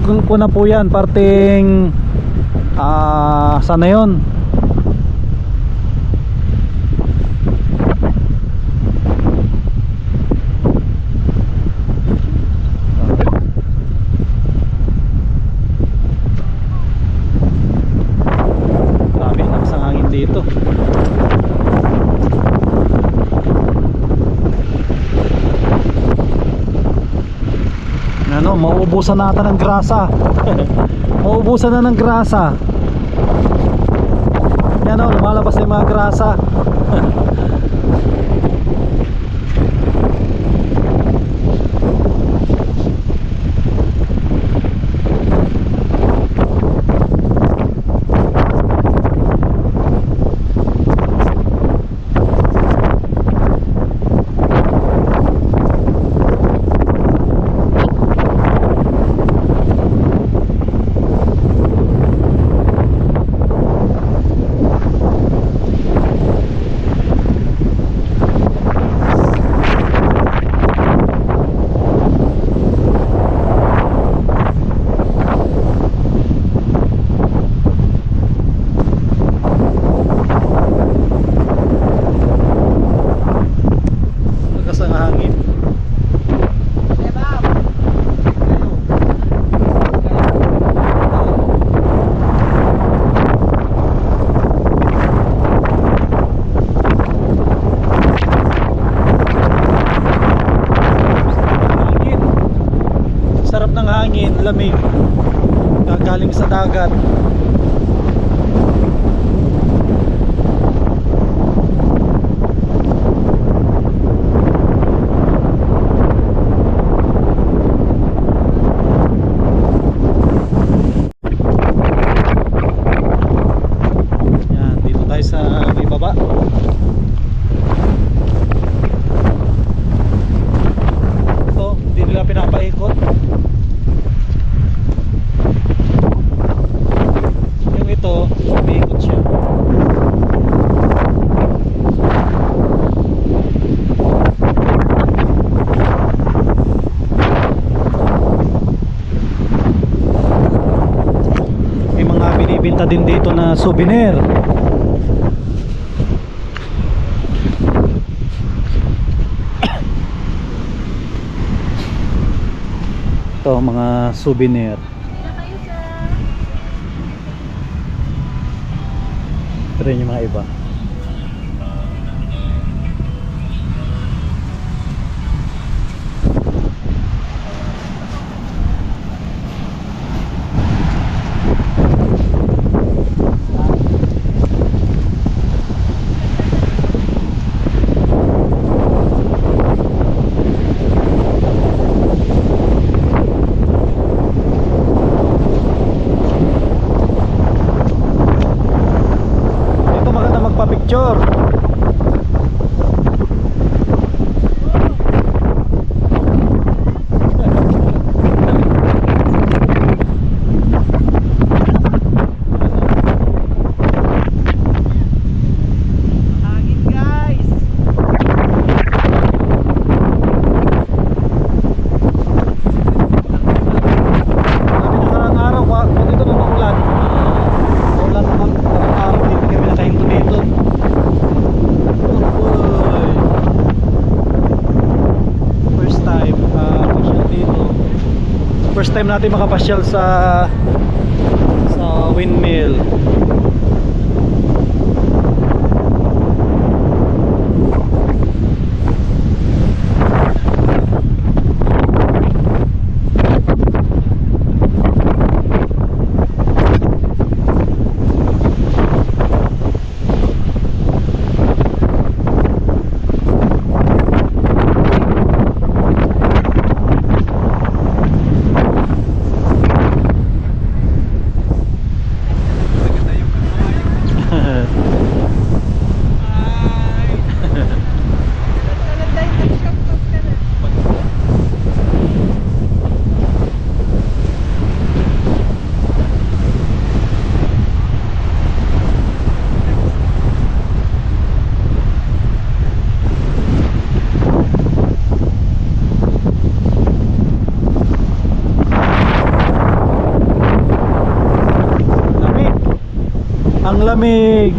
ko na po yan, parting sana yon. Grabe, lakas ang hangin dito. Ano, mauubusan natin ng grasa. Mauubusan na ng grasa. Yan o, lumalabas na yung mga grasa. Lamig galing sa dagat. Yan, dito tayo sa may baba. Ito, hindi nila pinapaikot. benta din dito na souvenir. Ito mga souvenir. Ito rin yung mga iba. Picture. First time natin makapasyal sa windmill. Ang lamig.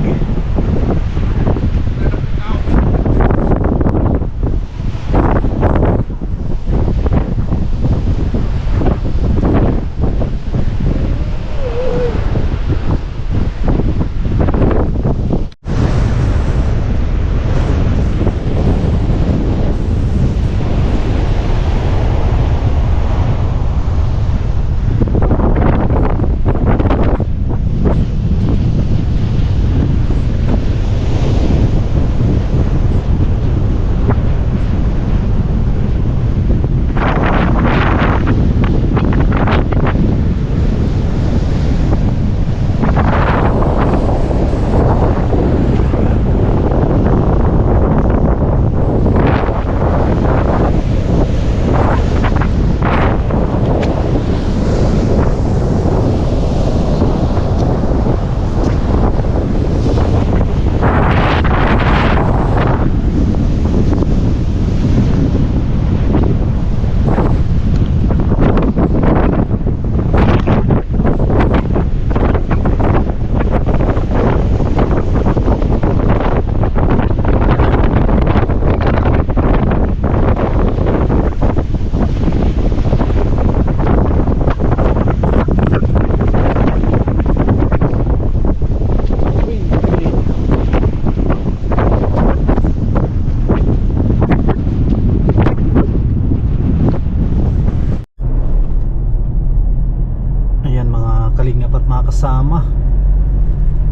Kalingap at mga kasama,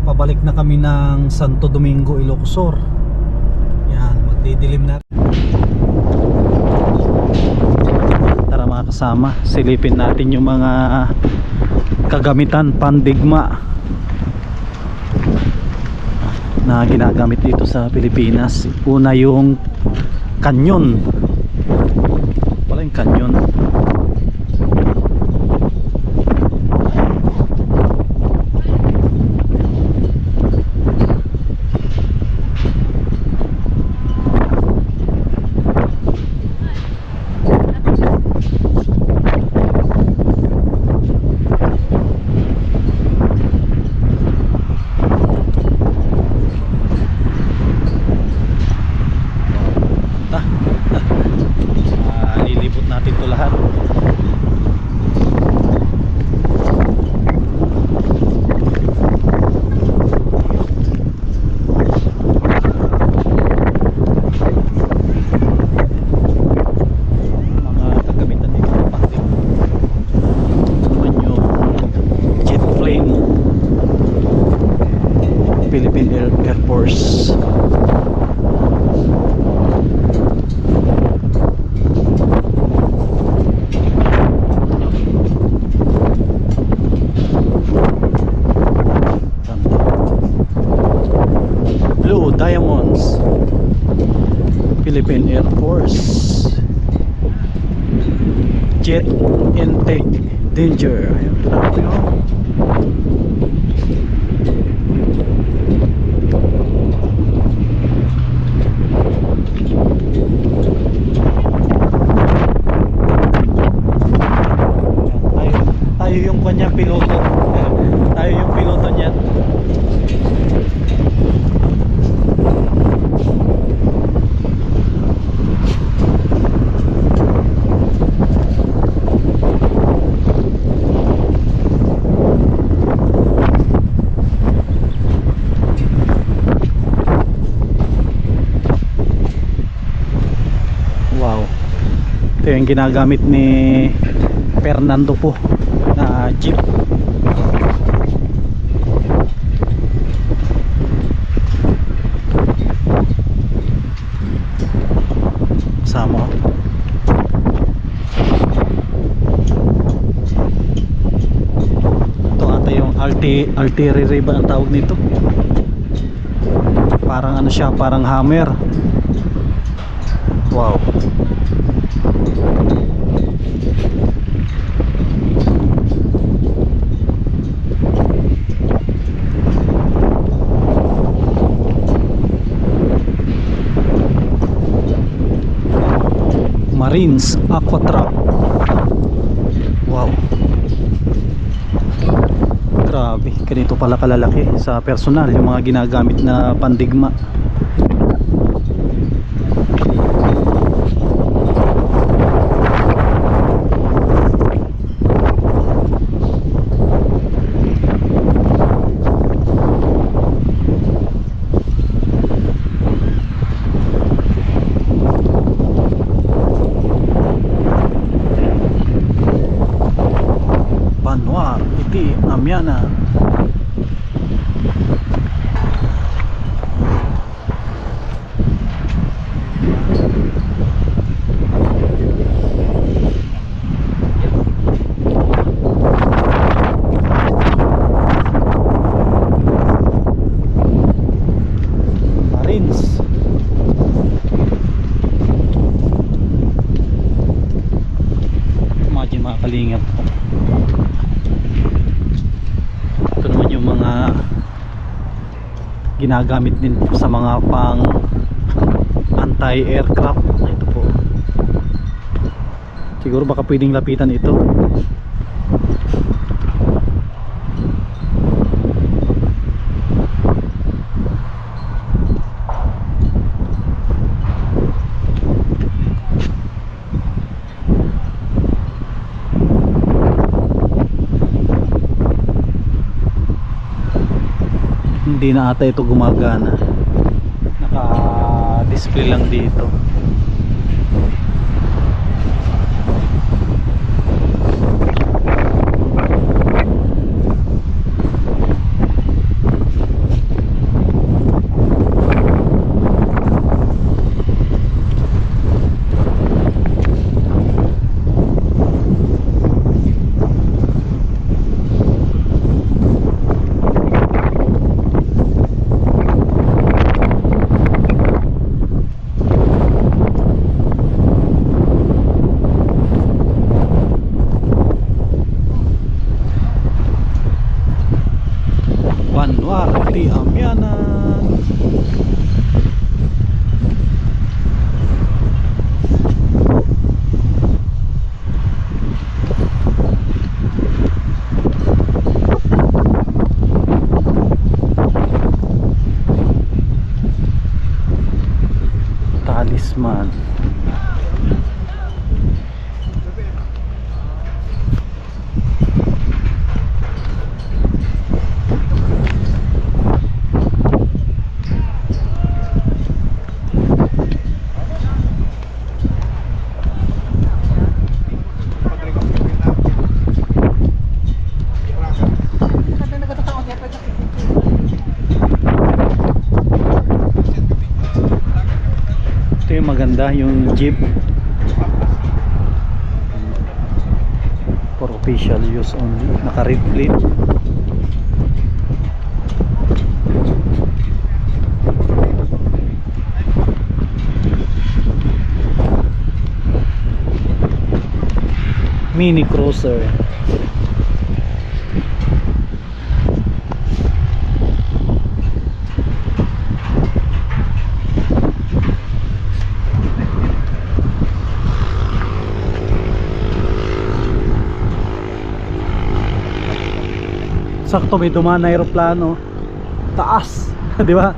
pabalik na kami ng Santo Domingo, Ilocos. Yan, magdidilim na. Tara mga kasama, silipin natin yung mga kagamitan pandigma na ginagamit dito sa Pilipinas. Una yung kanyon. Wala yung kanyon. Philippine Air Force. Blue Diamonds, Philippine Air Force. Jet intake danger. Ayan, grabe, oh. Tayo yung kanya piloto. Tayo yung piloto niya. Wow. Ito yung ginagamit ni Fernando po na jeep. Sama. Ito ata yung artillery ba ang tawag nito? Parang ano siya, parang hammer. Wow. Marines Aqua Truck. Wow. Grabe, ganito pala kalalaki sa personal yung mga ginagamit na pandigma. Banwar, iti Amiana. Marines. Imagine mga kalingap po. Ito naman yung mga ginagamit din sa mga pang anti-aircraft. Ito po. Siguro baka pwedeng lapitan ito. Hindi na ata ito gumagana. Naka-display lang dito. Banwar di Amianan. Talisman. maganda yung jeep for official use only, naka red plate. Mini cruiser. Sakto may dumaan na aeroplano. Taas, 'di ba?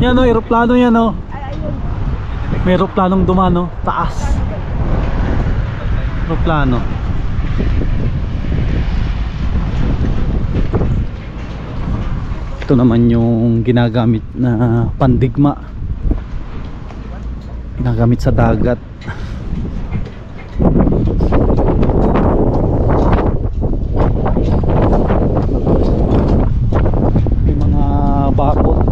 Yan oh, aeroplano yan oh. May aeroplanong dumaan oh, taas. Aeroplano. Ito naman yung ginagamit na pandigma. Ginagamit sa dagat. May mga bakod.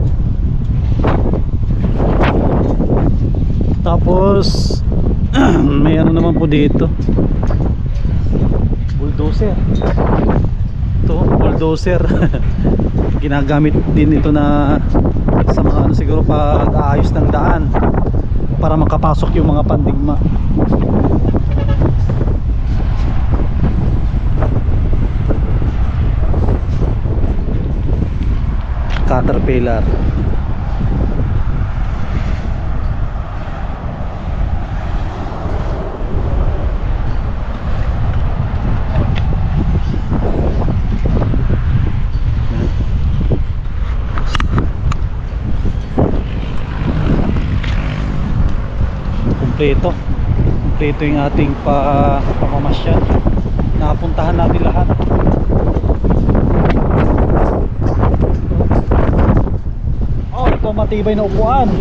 Tapos may ano naman po dito. Bulldozer. Ito, bulldozer. Ginagamit din ito na sa mga ano, siguro pag-aayos ng daan para makapasok yung mga pandigma. Caterpillar. Kompleto yung ating pamamasyal. Napuntahan natin lahat. Oh, ito matibay na upuan.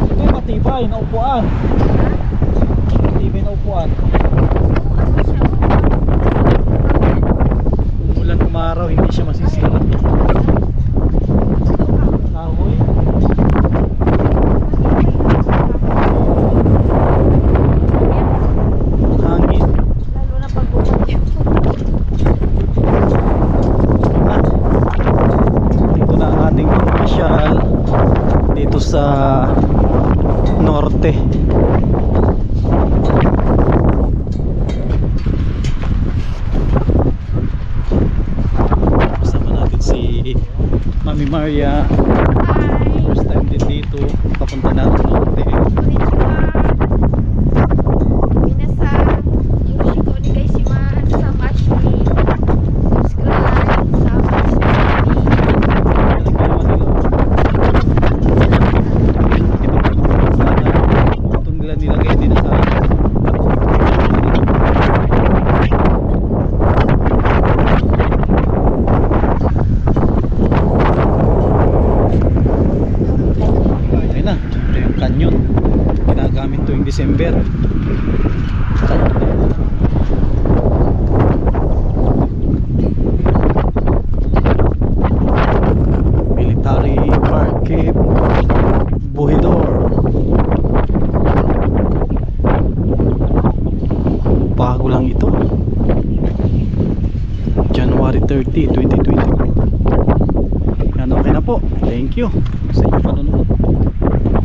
Ito yung matibay na upuan. Matibay na upuan. Umulan umaraw, hindi siya masisira. Kahoy. Hangin. Lalo na pag bumagyo. Dito na ang ating pamasyal dito sa norte. Kasama natin si Mami Maria. First time din dito, papunta na sa norte. Itong nila nilagay din sa ayun na, ito yung canyon. Ginagamit tuwing December. Military Park Cape Buhidor. Bago lang ito, January 30, 2020. Yan, okay na po. Thank you sa inyong panonood.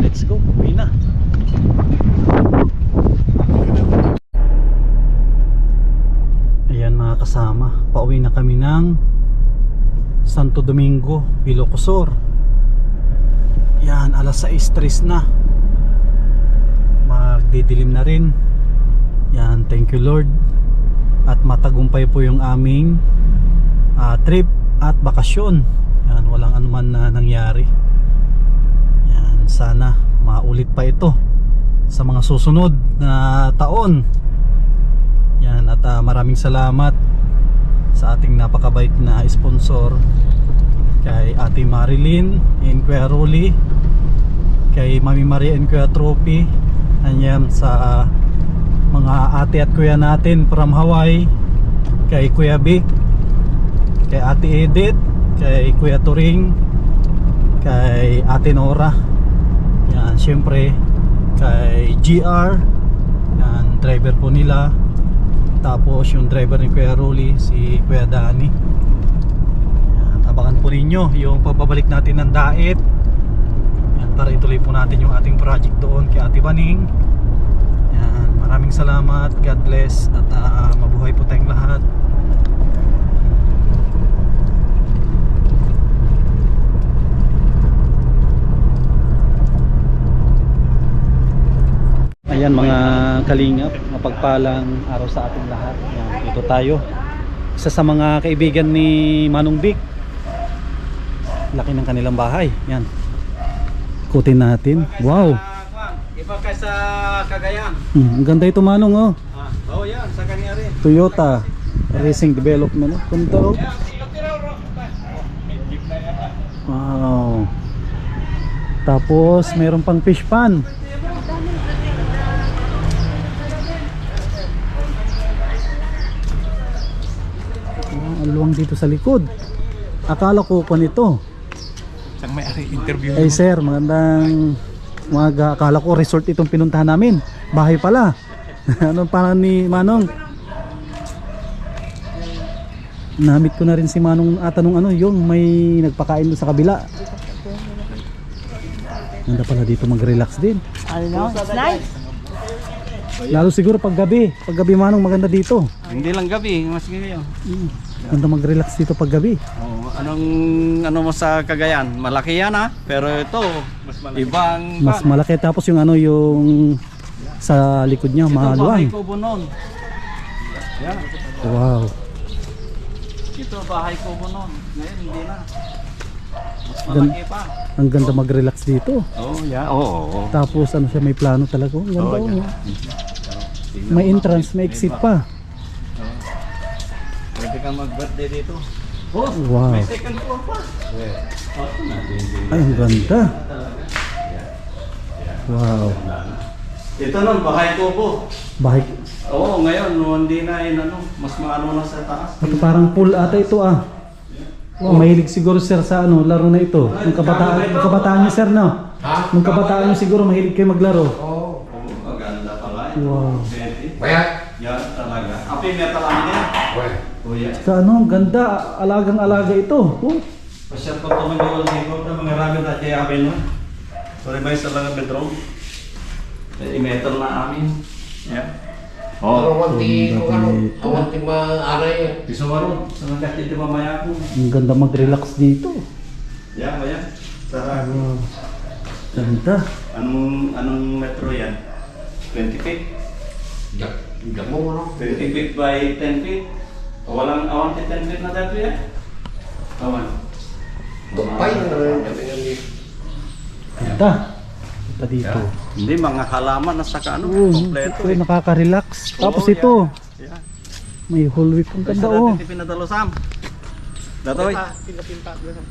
Let's go, uwi na. Ayan mga kasama, pauwi na kami ng Santo Domingo, Ilocosur. Yan, alas 6:03 na. Magdidilim na rin. Yan, thank you Lord. At matagumpay po yung aming trip at bakasyon. Yan, walang anuman na nangyari. Yan, sana maulit pa ito sa mga susunod na taon. Yan, at maraming salamat sa ating napakabait na sponsor, kay Ate Marilyn and Kuya Rolly, kay Mami Maria and Kuya Trophy. Ayan, sa mga ate at kuya natin from Hawaii, kay Kuya Vic, kay Ate Edith, kay Kuya Turing, kay Ate Nora, yan, syempre kay GR, yan, driver po nila. Tapos yung driver ni Kuya Rolly, si Kuya Danny. Yan, abangan po ninyo yung pagbabalik natin ng Daet, yan, para ituloy po natin yung ating project doon kay Ate Baning. Yan, maraming salamat, God bless, at mabuhay po tayong lahat. Ayan mga kalingap, mapagpalang araw sa ating lahat. Ayan, dito tayo. Isa sa mga kaibigan ni Manong Vic. Laki ng kanilang bahay. Yan. Ikutin natin. Wow. Iba kay sa Cagayan. Ang ganda ito Manong oh. Oh yan, sa kanya rin. Toyota Racing Development. Oh. Ganda oh. Wow. Tapos meron pang fish pan. Ang luwang dito sa likod. Akala ko pa nito. Isang may-ari interview. Hey sir, magandang umaga. Akala ko resort itong pinuntahan namin. Bahay pala. Ano parang ni Manong? Namit ko na rin si Manong atanong ano yung may nagpakain doon sa kabila. Ganda pala dito mag-relax din. It's nice. Lalo siguro pag gabi. Pag gabi Manong maganda dito. Hindi lang gabi, mas ngayon. Ganda mag-relax dito pag gabi. Oh, ano mo sa Cagayan? Malaki yan ha, pero ito mas malaki. Ibang Mas malaki tapos yung ano yung sa likod niya Ito bahay maluwang. ko bunon. Yan. Wow. Ito bahay ko bunon. Ngayon hindi na. Mas Gan- malaki pa. Ang ganda mag-relax dito. Oh, yeah. Oo. Tapos ano siya may plano talaga. Ang ganda Oh, oh. yeah. May entrance, may exit pa. Pwede kang mag-birthday dito. Oh, Wow. may second floor pa. Ay, ang ganda. Wow. Ito nun, bahay ko po. Bahay. Oo, ngayon, hindi na yun, mas maano na sa taas. Ito parang pool ata ito ah. Mahilig siguro sir sa ano, laro na ito. Nung kabataan niyo sir no? Nung kabataan niyo siguro mahilig kayo maglaro. Oo, maganda pala. Wow. Bayat. Yan talaga. Api, may talamin yan. Oh, yeah. Sa ano, ang ganda. Alagang-alaga ito. Oh. Pasyal ko ito mag-iwal dito na mga ramen at kaya amin mo. Sorry ba sa lang bedroom? I-meter na amin. Yeah. Oh, Awanti maaray. piso maroon. Sa mga kasi di mamaya ko. ang ganda mag-relax dito. Yan, maya. Tara. Wow. Ganda. Anong metro yan? 20 feet? Gamo mo no? 20 feet by 10 feet? Walang awan 10 feet na dito yan? Awan. Gupay na rin kami kami. Ganda. Ganda dito. Hindi, mga halaman na saka kompleto Ito, nakaka-relax. Tapos Oo, ito, Yeah. may whole week. Ang ganda Kaya oh. sa pinadalo Sam. Datoy.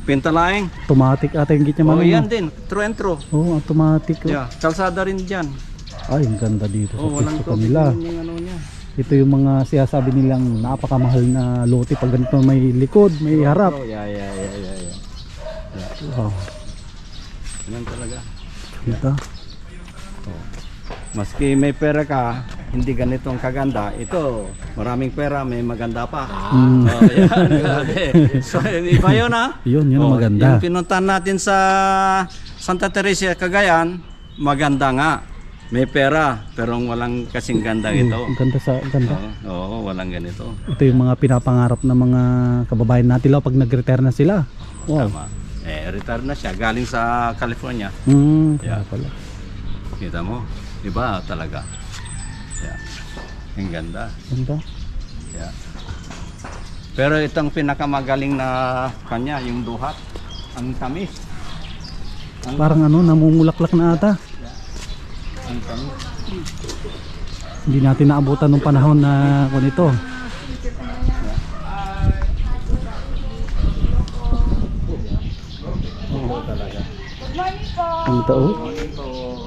Pinta laing. Automatic ata yung gitnya Oh, Manong. yan din. True and true. Oh, automatic. Oh. Yeah. Kalsada rin dyan. Ay, ang ganda dito sa Oh, walang pwesto tubig kanila. din yung ano niya. Ito yung mga sinasabi nilang napakamahal na lote pag ganito may likod, may harap. Oh, yeah. Wow, Yan talaga. ganda. Maski may pera ka, hindi ganitong kaganda. Ito, maraming pera, may maganda pa. Mm. Oh, yan. Grabe. So, iba yun ha? Yun ang maganda. Yung pinuntahan natin sa Santa Teresa, Cagayan, maganda nga. May pera, pero walang kasing ganda ito. Ang ganda sa ang ganda. Oo, walang ganito. Ito yung mga pinapangarap ng mga kababayan natin lang pag nag-retire na sila. Wow. Tama. Retire na siya, galing sa California. Kaya Yeah. pala. Kita mo, iba talaga. Yeah. Ang ganda. Ganda. Yeah. Pero itong pinakamagaling na kanya, yung duhat, ang tamis. Parang ano, namumulaklak na ata. Ang tamis. Hindi natin naabutan nung panahon na ganito. Ang tao.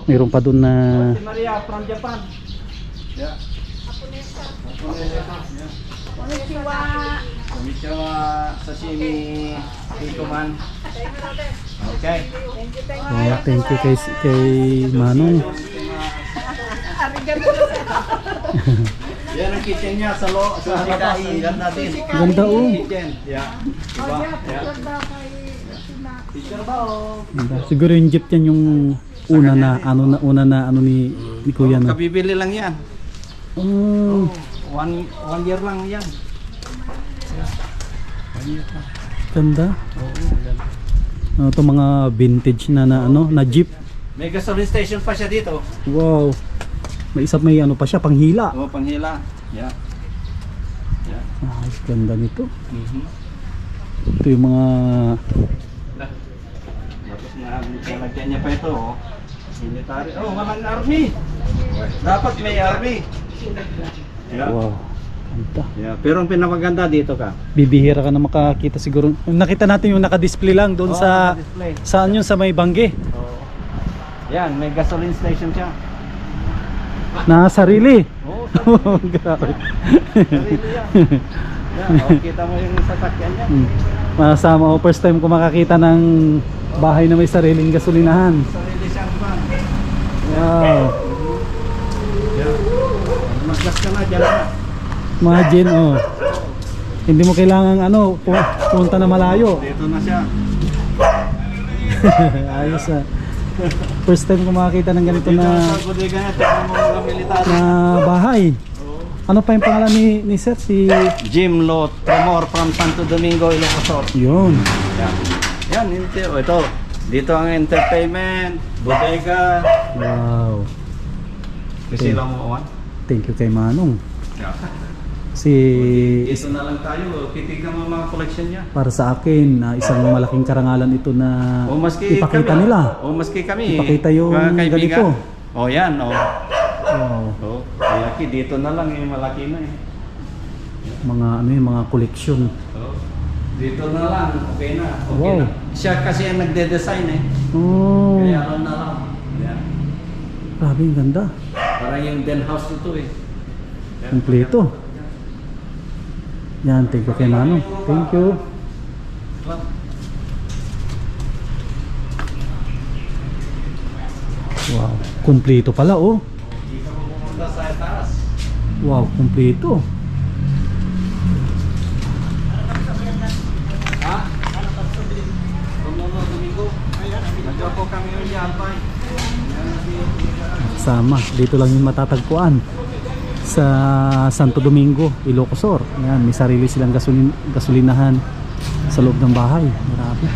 Mayroon pa doon na Si Maria from Japan. Yeah. Konnichiwa, sashimi, ikuman. Okay. Thank you kay Manong. Yan ang kitchen niya sa labas. Ang ganda din. Ganda, oh. Kitchen. Yeah. Diba? Yeah. Picture ba oh? Siguro yung jeep yan yung una na ano ni Kuya na. Kabibili lang yan. Oh, One year lang yan. ganda. Ito mga vintage na jeep. May gasoline station pa siya dito. Wow. May ano pa siya, panghila. Oh, panghila. Yeah. Yeah. Ganda nito. Mhm. Ito yung mga Tapos nalagyan niya pa ito, oh. Military. Oh, walang army. Dapat may army. Yeah. wow. Ganda. Yeah. Pero ang pinakaganda dito ka. Bibihira ka na makakita siguro. Nakita natin yung naka-display lang doon sa display. saan yun sa may Bangge. Oh. Yan, may gasoline station siya. Na sarili. Oh, Grabe. sarili yan. Yan, oh, kita mo yung sasakyan niya. Masama ko first time ko makakita ng bahay na may sariling gasolinahan. Sarili siyang van. Wow. Yeah. Maggas ka na dyan na. Imagine, oh. Hindi mo kailangan punta na malayo. Dito na siya. Ayos ah. First time ko makakita ng ganito Dito na sa bodega niya, tignan mo mga military. bahay. Ano pa yung pangalan ni Sir? Si Jim Lo Tremor from Santo Domingo, Ilocos. yun. Yan. Yan, ito. Dito ang entertainment, bodega. Wow. Kasi lang mo, Juan. Thank you kay Manong. Yeah. Si Dito na lang tayo, titignan mo mga collection niya. para sa akin isang malaking karangalan ito na O maski ipakita kami, nila. O maski kami. Ipakita yung mga kaibigan. ganito. O yan, o. Wow. O, malaki. Dito na lang, malaki na eh. Mga collection. O, dito na lang, okay na. Okay Wow. na. Siya kasi ang nagde-design eh. Oh. Kaya ano na lang. Yan. Grabe, ang ganda. Parang yung den house nito eh. Yan. Kompleto. Yan, thank you kay Manong. Thank you. Wow, kompleto pala oh. Dito mo pumunta sa taas. Wow, kompleto. Ha? Domingo. Nandiyan po kami yung Alpay. Sama, dito lang yung matatagpuan sa Santo Domingo, Ilocos Sur. Yan, may sarili silang gasolinahan sa loob ng bahay. Marami.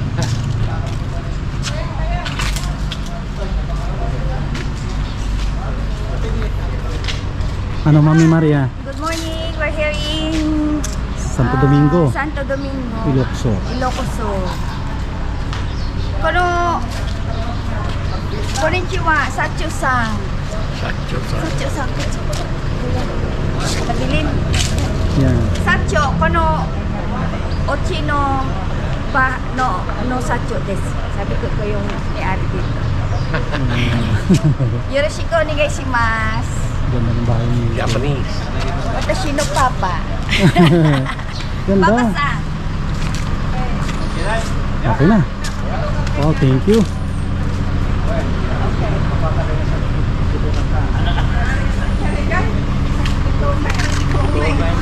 Ano, Mami Maria? Good morning. We're here in Santo Domingo, Santo Domingo, Ilocos Sur. Ilocos Sur. Konnichiwa, Sacho-san. Sacho-san. Kabilin. Yan. Sacho, ochi no sacho desu. Sabi ko yung may-ari dito. Yoroshiku onegaishimasu. Ganda ng bahay ni Japanese. Watashi no papa. Ganda. Papa-san. Okay na. Oh, thank you.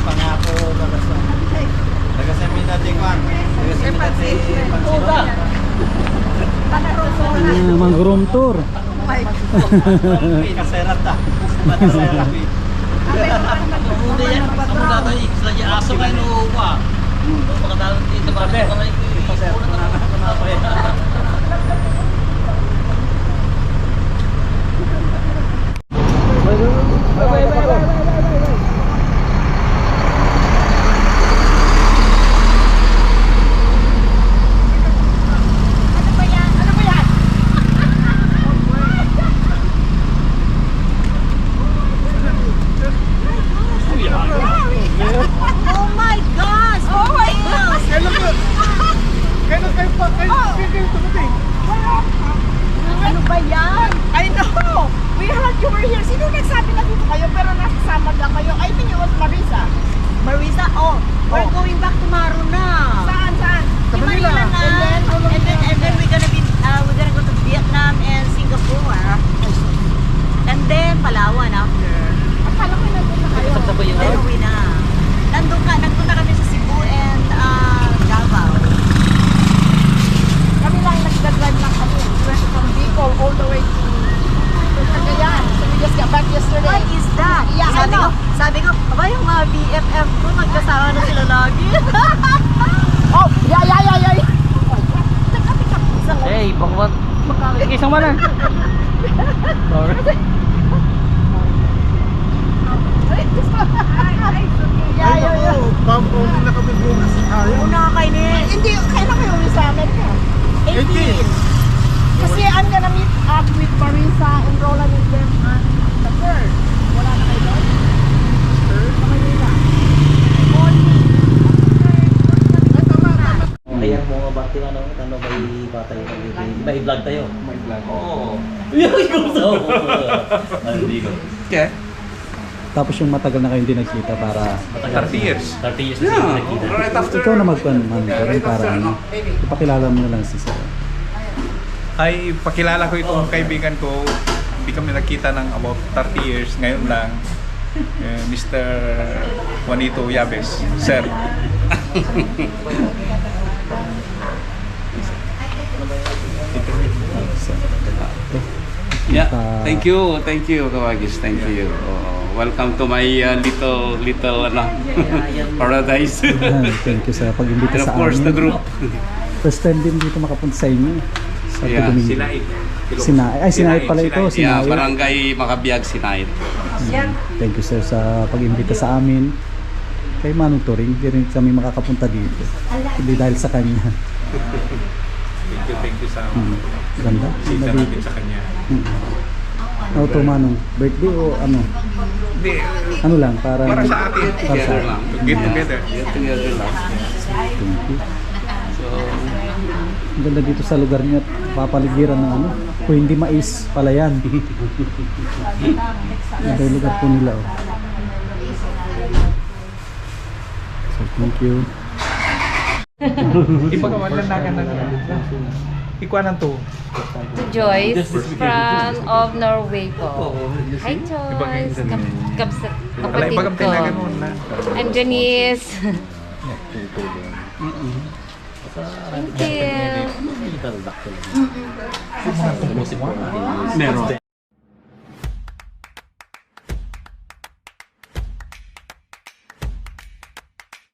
Pangako, taga-semina Tingwan. Taga-semina Mango room tour. Kaserat ta. Kaserat. Hindi yan. Kamu natin isla niya aso kayo no pa. Pagkatalang dito ba? Oh my gosh! Oh my gosh! Kailan kayo tumating? Ano ba yan? I know! We heard you were here. Sino nagsabi na dito kayo pero nasasama lang kayo? I think it was Marisa. Marisa? Oh, sabi ko, aba yung mga BFF ko, magkasama na sila lagi. Oh, yay! Hey, bakit? Isang mana? Una kayo ni... Hindi, kailan kayo uwi sa amin ka? 18. Kasi I'm gonna meet up with Marisa and Roland and them on the 3rd. Wala na kayo doon? 3rd? Sa Manila. Ayan mo nga bati ano may batay ka dito. May vlog tayo. May vlog. Oo. Yung gusto. Hindi ko. Okay. Tapos yung matagal na kayo hindi nagkita para 30 years. 30 years na sila nakikita. Right after. ikaw na magpanman para ano, ipakilala mo na lang si Sir. Ay, pakilala ko itong kaibigan ko. Hindi kami nakita ng about 30 years. Ngayon lang, Mr. Juanito Yabes. Sir. Yeah, thank you, Kawagis, thank you. Welcome to my little paradise. Thank you sa pag-imbita And sa of course, amin. the group. First time din dito makapunta sa inyo. Sa Yeah, Domingo. Sinait pala ito. Yeah, Sinait. barangay Makabiyag, Sinait. Thank you sir sa pag-imbita sa amin. Kay Manong Turing, hindi rin kami makakapunta dito. Hindi dahil sa kanya. Thank you sa Ganda. sita natin sa kanya. Ano to Manong? Birthday o ano? Hindi, Ano lang? Para para sa atin. Para sa Together lang. Get together. Get together lang. Thank you. So, Ang ganda dito sa lugar niyo at papaligiran ng ano. Kung hindi mais, pala yan. Ganda yung lugar po nila. Oh. So, thank you. Ipagawalandagan na ikuha ng to. To Joyce from of Norway po. Hi Joyce, kapatid ko. I'm Janice. Thank you. Meron.